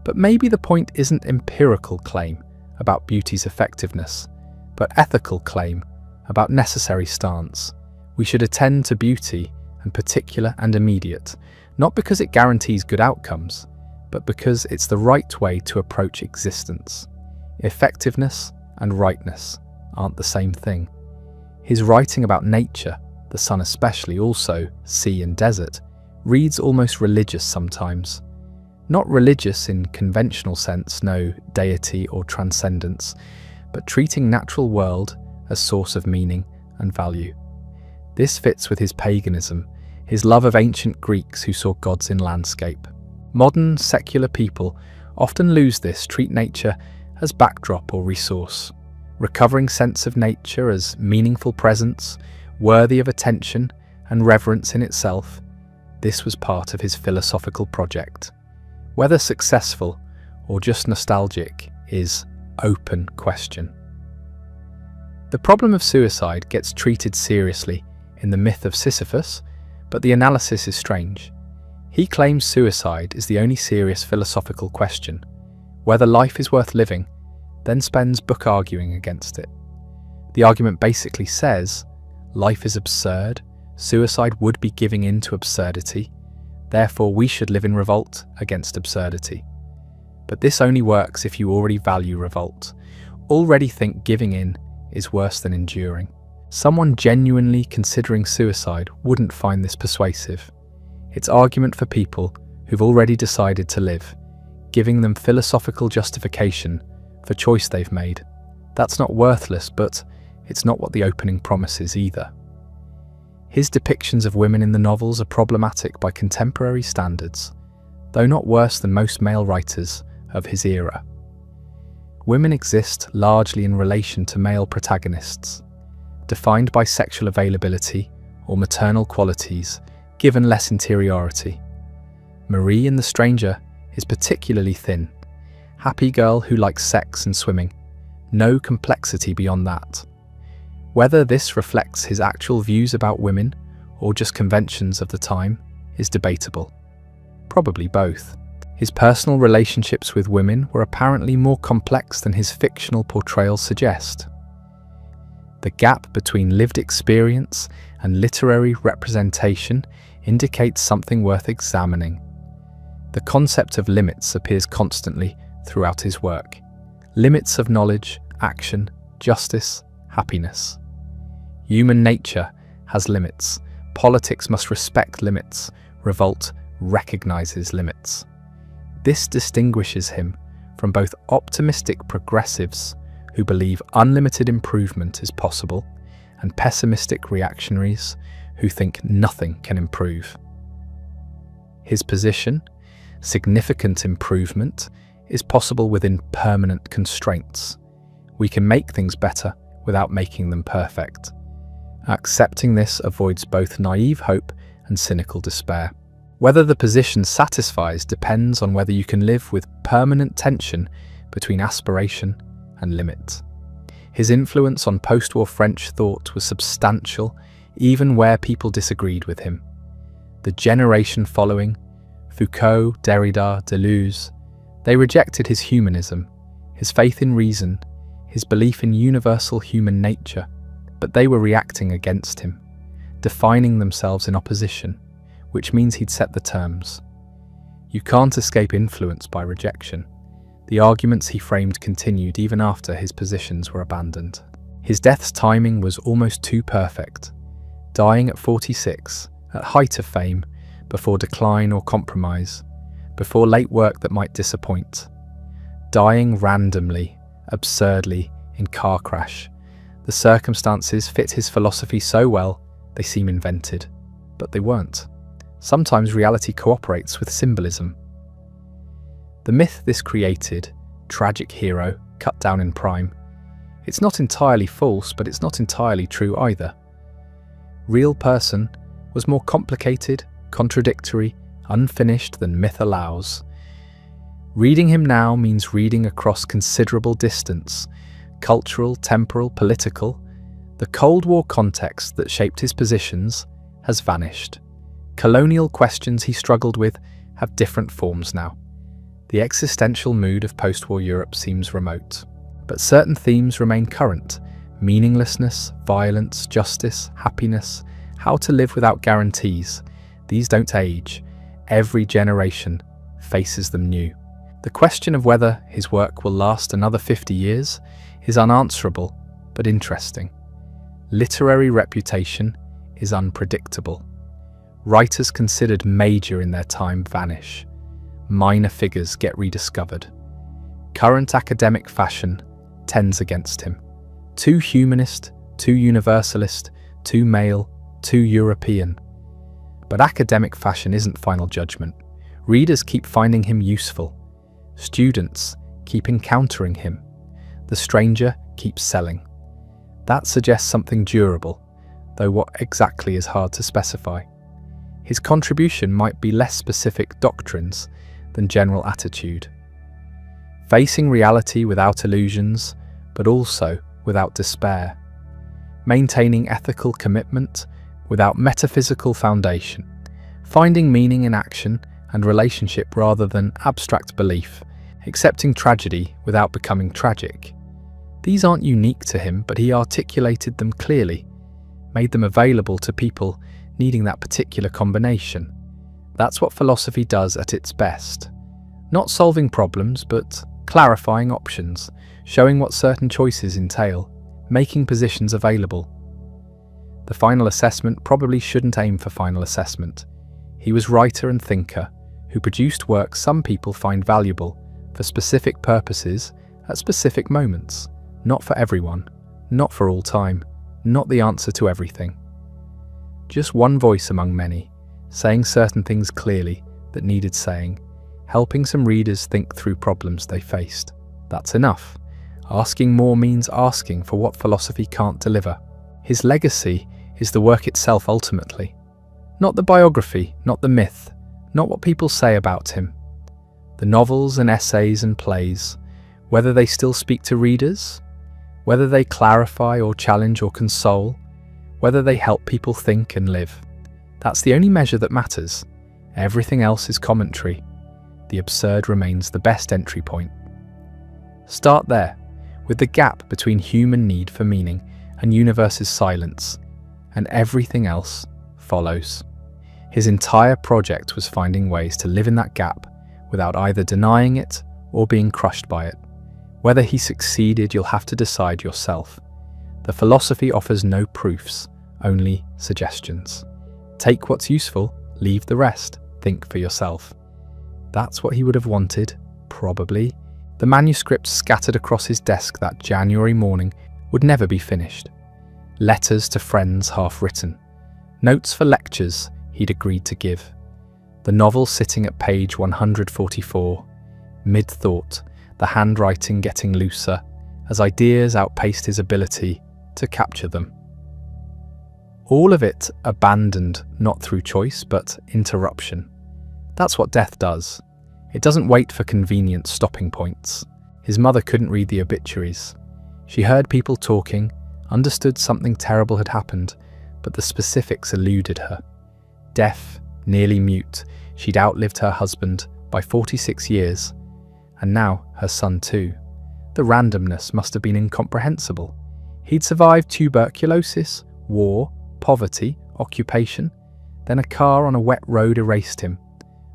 But maybe the point isn't empirical claim about beauty's effectiveness, but ethical claim about necessary stance. We should attend to beauty, and particular and immediate, not because it guarantees good outcomes, but because it's the right way to approach existence. Effectiveness and rightness aren't the same thing. His writing about nature, the sun especially, also sea and desert, reads almost religious sometimes. Not religious in conventional sense, no deity or transcendence, but treating natural world as source of meaning and value. This fits with his paganism, his love of ancient Greeks who saw gods in landscape. Modern secular people often lose this, treat nature as backdrop or resource. Recovering sense of nature as meaningful presence, worthy of attention and reverence in itself, this was part of his philosophical project. Whether successful or just nostalgic is open question. The problem of suicide gets treated seriously in the myth of Sisyphus, but the analysis is strange. He claims suicide is the only serious philosophical question, whether life is worth living, then spends book arguing against it. The argument basically says, life is absurd, suicide would be giving in to absurdity, therefore we should live in revolt against absurdity. But this only works if you already value revolt, already think giving in is worse than enduring. Someone genuinely considering suicide wouldn't find this persuasive. It's argument for people who've already decided to live, giving them philosophical justification for choice they've made. That's not worthless, but it's not what the opening promises either. His depictions of women in the novels are problematic by contemporary standards, though not worse than most male writers of his era. Women exist largely in relation to male protagonists, defined by sexual availability or maternal qualities, given less interiority. Marie in The Stranger is particularly thin. Happy girl who likes sex and swimming. No complexity beyond that. Whether this reflects his actual views about women or just conventions of the time is debatable. Probably both. His personal relationships with women were apparently more complex than his fictional portrayals suggest. The gap between lived experience and literary representation indicates something worth examining. The concept of limits appears constantly throughout his work. Limits of knowledge, action, justice, happiness. Human nature has limits. Politics must respect limits. Revolt recognizes limits. This distinguishes him from both optimistic progressives who believe unlimited improvement is possible and pessimistic reactionaries who think nothing can improve. His position, significant improvement, is possible within permanent constraints. We can make things better without making them perfect. Accepting this avoids both naive hope and cynical despair. Whether the position satisfies depends on whether you can live with permanent tension between aspiration and limit. His influence on post-war French thought was substantial, even where people disagreed with him. The generation following, Foucault, Derrida, Deleuze, they rejected his humanism, his faith in reason, his belief in universal human nature, but they were reacting against him, defining themselves in opposition, which means he'd set the terms. You can't escape influence by rejection. The arguments he framed continued even after his positions were abandoned. His death's timing was almost too perfect, dying at 46, at height of fame, before decline or compromise, before late work that might disappoint. Dying randomly, absurdly, in car crash. The circumstances fit his philosophy so well, they seem invented. But they weren't. Sometimes reality cooperates with symbolism. The myth this created, tragic hero, cut down in prime, it's not entirely false, but it's not entirely true either. Real person was more complicated, contradictory, unfinished than myth allows. Reading him now means reading across considerable distance, cultural, temporal, political. The Cold War context that shaped his positions has vanished. Colonial questions he struggled with have different forms now. The existential mood of post-war Europe seems remote. But certain themes remain current: meaninglessness, violence, justice, happiness, how to live without guarantees. These don't age. Every generation faces them new. The question of whether his work will last another 50 years is unanswerable, but interesting. Literary reputation is unpredictable. Writers considered major in their time vanish. Minor figures get rediscovered. Current academic fashion tends against him. Too humanist, too universalist, too male, too European. But academic fashion isn't final judgment. Readers keep finding him useful. Students keep encountering him. The stranger keeps selling. That suggests something durable, though what exactly is hard to specify. His contribution might be less specific doctrines than general attitude. Facing reality without illusions, but also without despair. Maintaining ethical commitment without metaphysical foundation. Finding meaning in action and relationship rather than abstract belief. Accepting tragedy without becoming tragic. These aren't unique to him, but he articulated them clearly, made them available to people needing that particular combination. That's what philosophy does at its best. Not solving problems, but clarifying options, showing what certain choices entail, making positions available. The final assessment probably shouldn't aim for final assessment. He was writer and thinker who produced work some people find valuable for specific purposes at specific moments. Not for everyone, not for all time, not the answer to everything. Just one voice among many, saying certain things clearly that needed saying, helping some readers think through problems they faced. That's enough. Asking more means asking for what philosophy can't deliver. His legacy is the work itself ultimately. Not the biography, not the myth, not what people say about him. The novels and essays and plays, whether they still speak to readers, whether they clarify or challenge or console, whether they help people think and live. That's the only measure that matters. Everything else is commentary. The absurd remains the best entry point. Start there, with the gap between human need for meaning and universe's silence, and everything else follows. His entire project was finding ways to live in that gap without either denying it or being crushed by it. Whether he succeeded, you'll have to decide yourself. The philosophy offers no proofs, only suggestions. Take what's useful, leave the rest, think for yourself. That's what he would have wanted, probably. The manuscripts scattered across his desk that January morning would never be finished. Letters to friends half written. Notes for lectures he'd agreed to give. The novel sitting at page 144, mid-thought, the handwriting getting looser as ideas outpaced his ability to capture them. All of it abandoned not through choice but interruption. That's what death does. It doesn't wait for convenient stopping points. His mother couldn't read the obituaries. She heard people talking, understood something terrible had happened, but the specifics eluded her. Deaf, nearly mute, she'd outlived her husband by 46 years, and now her son too. The randomness must have been incomprehensible. He'd survived tuberculosis, war, poverty, occupation, then a car on a wet road erased him.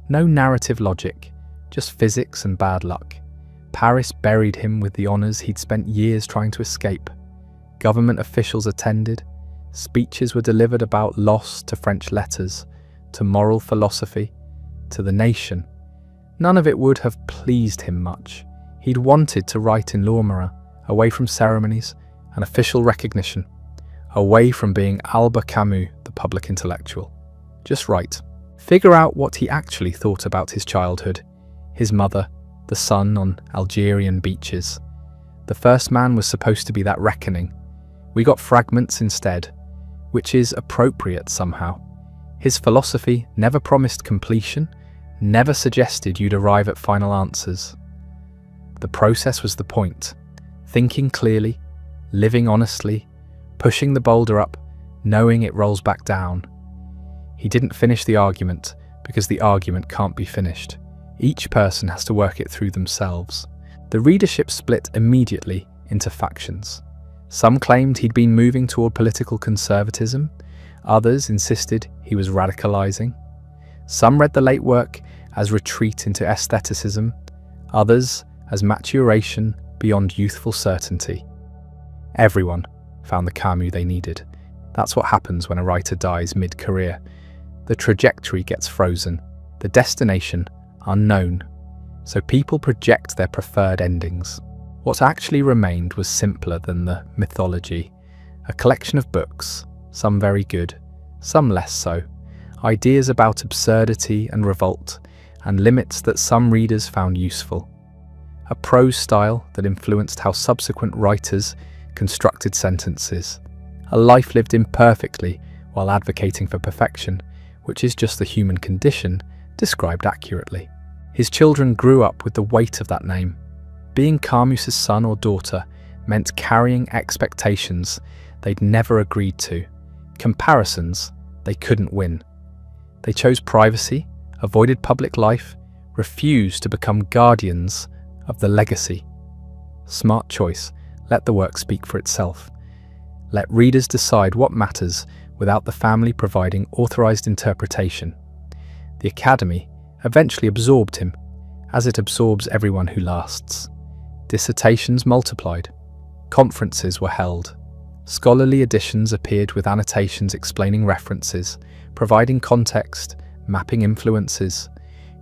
No narrative logic, just physics and bad luck. Paris buried him with the honours he'd spent years trying to escape. Government officials attended. Speeches were delivered about loss to French letters, to moral philosophy, to the nation. None of it would have pleased him much. He'd wanted to write in Lourmarin, away from ceremonies and official recognition, away from being Albert Camus, the public intellectual. Just write. Figure out what he actually thought about his childhood, his mother, the sun on Algerian beaches. The first man was supposed to be that reckoning. We got fragments instead, which is appropriate somehow. His philosophy never promised completion, never suggested you'd arrive at final answers. The process was the point. Thinking clearly, living honestly, pushing the boulder up, knowing it rolls back down. He didn't finish the argument because the argument can't be finished. Each person has to work it through themselves. The readership split immediately into factions. Some claimed he'd been moving toward political conservatism. Others insisted he was radicalizing. Some read the late work as retreat into aestheticism. Others as maturation beyond youthful certainty. Everyone found the Camus they needed. That's what happens when a writer dies mid-career. The trajectory gets frozen, the destination unknown, so people project their preferred endings. What actually remained was simpler than the mythology, a collection of books, some very good, some less so, ideas about absurdity and revolt, and limits that some readers found useful. A prose style that influenced how subsequent writers constructed sentences. A life lived imperfectly while advocating for perfection, which is just the human condition described accurately. His children grew up with the weight of that name. Being Camus's son or daughter meant carrying expectations they'd never agreed to, comparisons they couldn't win. They chose privacy, avoided public life, refused to become guardians of the legacy. Smart choice. Let the work speak for itself. Let readers decide what matters without the family providing authorized interpretation. The Academy eventually absorbed him, as it absorbs everyone who lasts. Dissertations multiplied. Conferences were held. Scholarly editions appeared with annotations explaining references, providing context, mapping influences.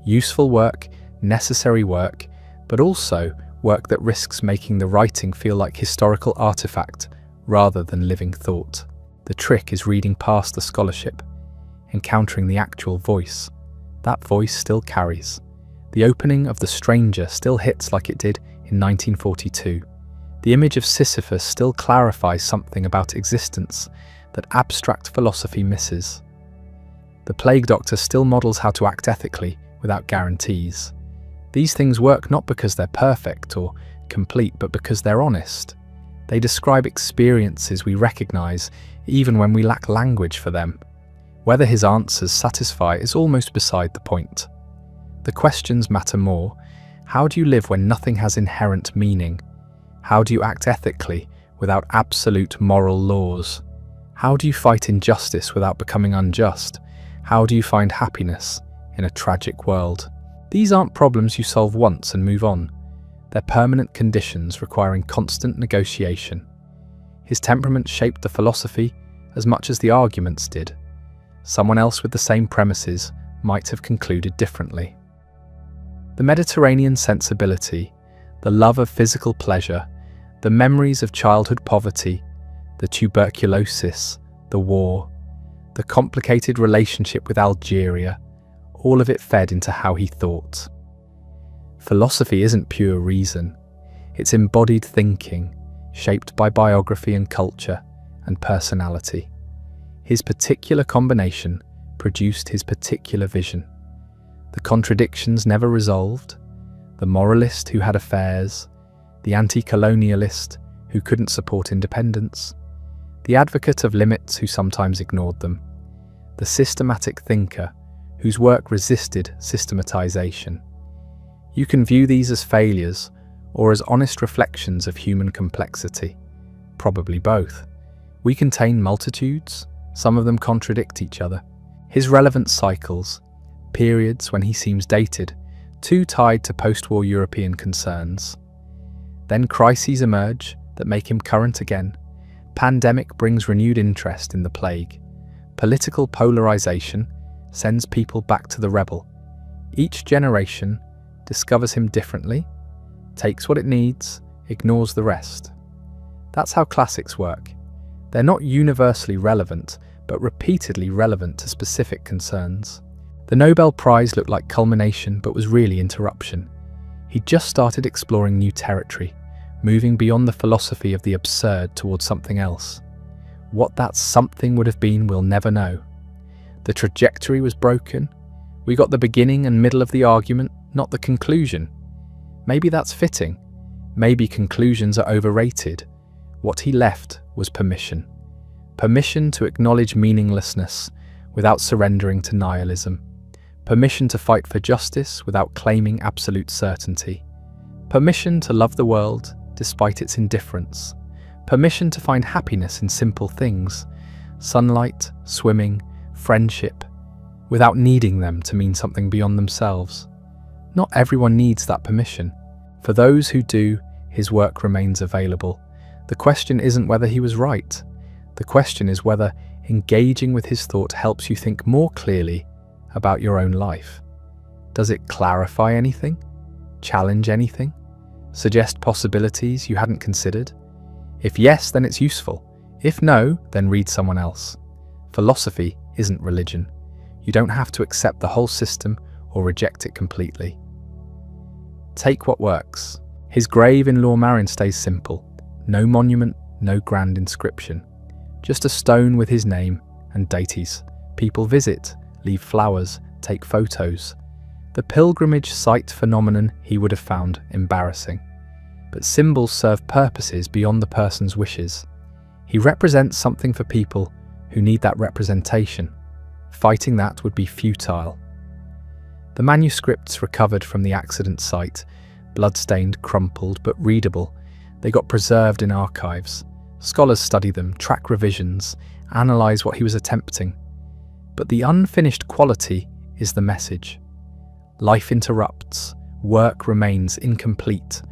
Useful work, necessary work, but also work that risks making the writing feel like historical artifact rather than living thought. The trick is reading past the scholarship, encountering the actual voice. That voice still carries. The opening of The Stranger still hits like it did in 1942. The image of Sisyphus still clarifies something about existence that abstract philosophy misses. The Plague Doctor still models how to act ethically without guarantees. These things work not because they're perfect or complete, but because they're honest. They describe experiences we recognize even when we lack language for them. Whether his answers satisfy is almost beside the point. The questions matter more. How do you live when nothing has inherent meaning? How do you act ethically without absolute moral laws? How do you fight injustice without becoming unjust? How do you find happiness in a tragic world? These aren't problems you solve once and move on. They're permanent conditions requiring constant negotiation. His temperament shaped the philosophy as much as the arguments did. Someone else with the same premises might have concluded differently. The Mediterranean sensibility, the love of physical pleasure, the memories of childhood poverty, the tuberculosis, the war, the complicated relationship with Algeria, all of it fed into how he thought. Philosophy isn't pure reason. It's embodied thinking, shaped by biography and culture and personality. His particular combination produced his particular vision. The contradictions never resolved, the moralist who had affairs, the anti-colonialist who couldn't support independence, the advocate of limits who sometimes ignored them, the systematic thinker whose work resisted systematization. You can view these as failures or as honest reflections of human complexity. Probably both. We contain multitudes, some of them contradict each other. His relevant cycles, periods when he seems dated, too tied to post-war European concerns. Then crises emerge that make him current again. Pandemic brings renewed interest in the plague. Political polarization sends people back to the rebel. Each generation discovers him differently, takes what it needs, ignores the rest. That's how classics work. They're not universally relevant, but repeatedly relevant to specific concerns. The Nobel Prize looked like culmination, but was really interruption. He'd just started exploring new territory, moving beyond the philosophy of the absurd towards something else. What that something would have been, we'll never know. The trajectory was broken. We got the beginning and middle of the argument, not the conclusion. Maybe that's fitting. Maybe conclusions are overrated. What he left was permission. Permission to acknowledge meaninglessness without surrendering to nihilism. Permission to fight for justice without claiming absolute certainty. Permission to love the world despite its indifference. Permission to find happiness in simple things, sunlight, swimming, friendship, without needing them to mean something beyond themselves. Not everyone needs that permission. For those who do, his work remains available. The question isn't whether he was right. The question is whether engaging with his thought helps you think more clearly about your own life. Does it clarify anything? Challenge anything? Suggest possibilities you hadn't considered? If yes, then it's useful. If no, then read someone else. Philosophy isn't religion. You don't have to accept the whole system or reject it completely. Take what works. His grave in Lourmarin stays simple. No monument, no grand inscription. Just a stone with his name and dates. People visit, leave flowers, take photos. The pilgrimage site phenomenon he would have found embarrassing. But symbols serve purposes beyond the person's wishes. He represents something for people who need that representation. Fighting that would be futile. The manuscripts recovered from the accident site, bloodstained, crumpled, but readable, they got preserved in archives. Scholars study them, track revisions, analyse what he was attempting. But the unfinished quality is the message. Life interrupts, work remains incomplete,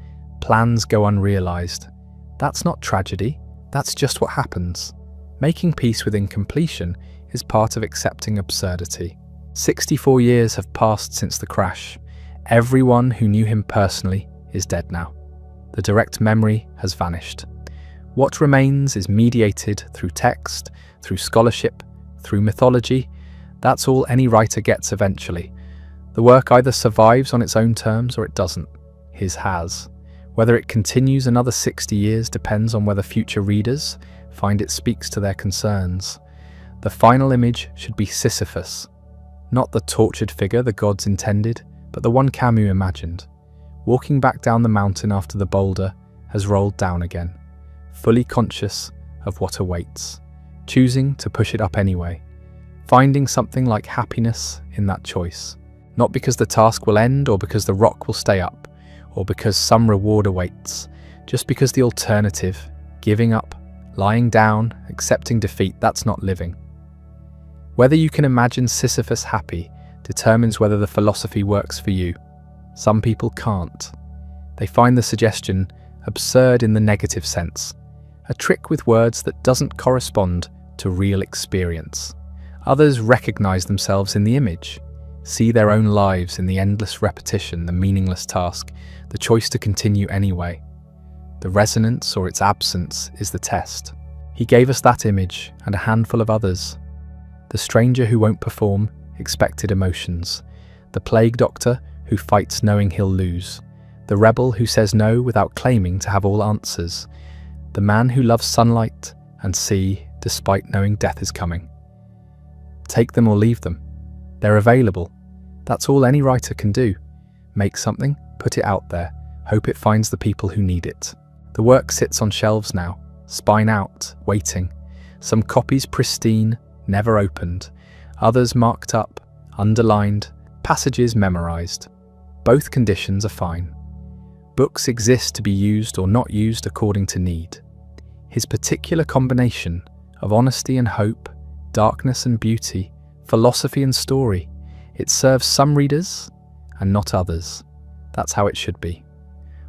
plans go unrealised. That's not tragedy, that's just what happens. Making peace with incompletion is part of accepting absurdity. 64 years have passed since the crash. Everyone who knew him personally is dead now. The direct memory has vanished. What remains is mediated through text, through scholarship, through mythology. That's all any writer gets eventually. The work either survives on its own terms or it doesn't. His has. Whether it continues another 60 years depends on whether future readers find it speaks to their concerns. The final image should be Sisyphus. Not the tortured figure the gods intended, but the one Camus imagined. Walking back down the mountain after the boulder has rolled down again, fully conscious of what awaits, choosing to push it up anyway, finding something like happiness in that choice. Not because the task will end or because the rock will stay up, or because some reward awaits, just because the alternative, giving up, lying down, accepting defeat, that's not living. Whether you can imagine Sisyphus happy determines whether the philosophy works for you. Some people can't. They find the suggestion absurd in the negative sense, a trick with words that doesn't correspond to real experience. Others recognize themselves in the image, see their own lives in the endless repetition, the meaningless task, the choice to continue anyway. The resonance or its absence is the test. He gave us that image and a handful of others. The stranger who won't perform expected emotions. The plague doctor who fights knowing he'll lose. The rebel who says no without claiming to have all answers. The man who loves sunlight and sea despite knowing death is coming. Take them or leave them. They're available. That's all any writer can do. Make something, put it out there, hope it finds the people who need it. The work sits on shelves now, spine out, waiting. Some copies pristine, never opened. Others marked up, underlined, passages memorized. Both conditions are fine. Books exist to be used or not used according to need. His particular combination of honesty and hope, darkness and beauty, philosophy and story, it serves some readers and not others. That's how it should be.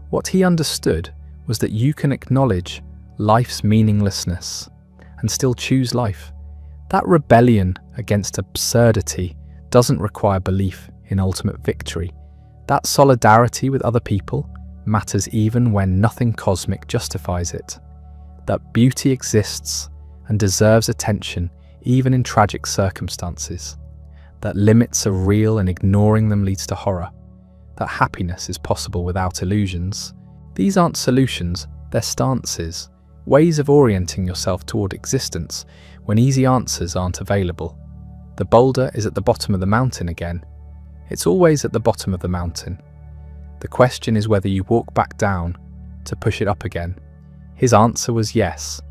What he understood was that you can acknowledge life's meaninglessness and still choose life. That rebellion against absurdity doesn't require belief in ultimate victory. That solidarity with other people matters even when nothing cosmic justifies it. That beauty exists and deserves attention even in tragic circumstances. That limits are real and ignoring them leads to horror. That happiness is possible without illusions. These aren't solutions, they're stances, ways of orienting yourself toward existence when easy answers aren't available. The boulder is at the bottom of the mountain again. It's always at the bottom of the mountain. The question is whether you walk back down to push it up again. His answer was yes.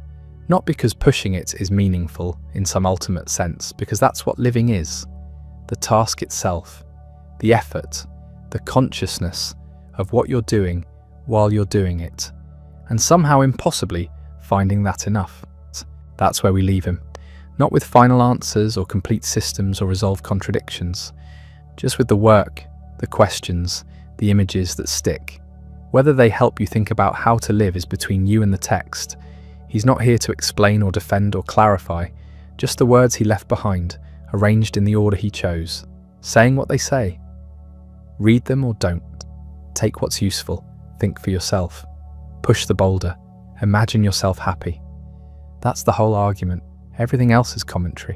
Not because pushing it is meaningful in some ultimate sense, because that's what living is. The task itself, the effort, the consciousness of what you're doing while you're doing it, and somehow impossibly finding that enough. That's where we leave him. Not with final answers or complete systems or resolved contradictions, just with the work, the questions, the images that stick. Whether they help you think about how to live is between you and the text. He's not here to explain or defend or clarify, just the words he left behind, arranged in the order he chose, saying what they say. Read them or don't. Take what's useful. Think for yourself. Push the boulder. Imagine yourself happy. That's the whole argument. Everything else is commentary.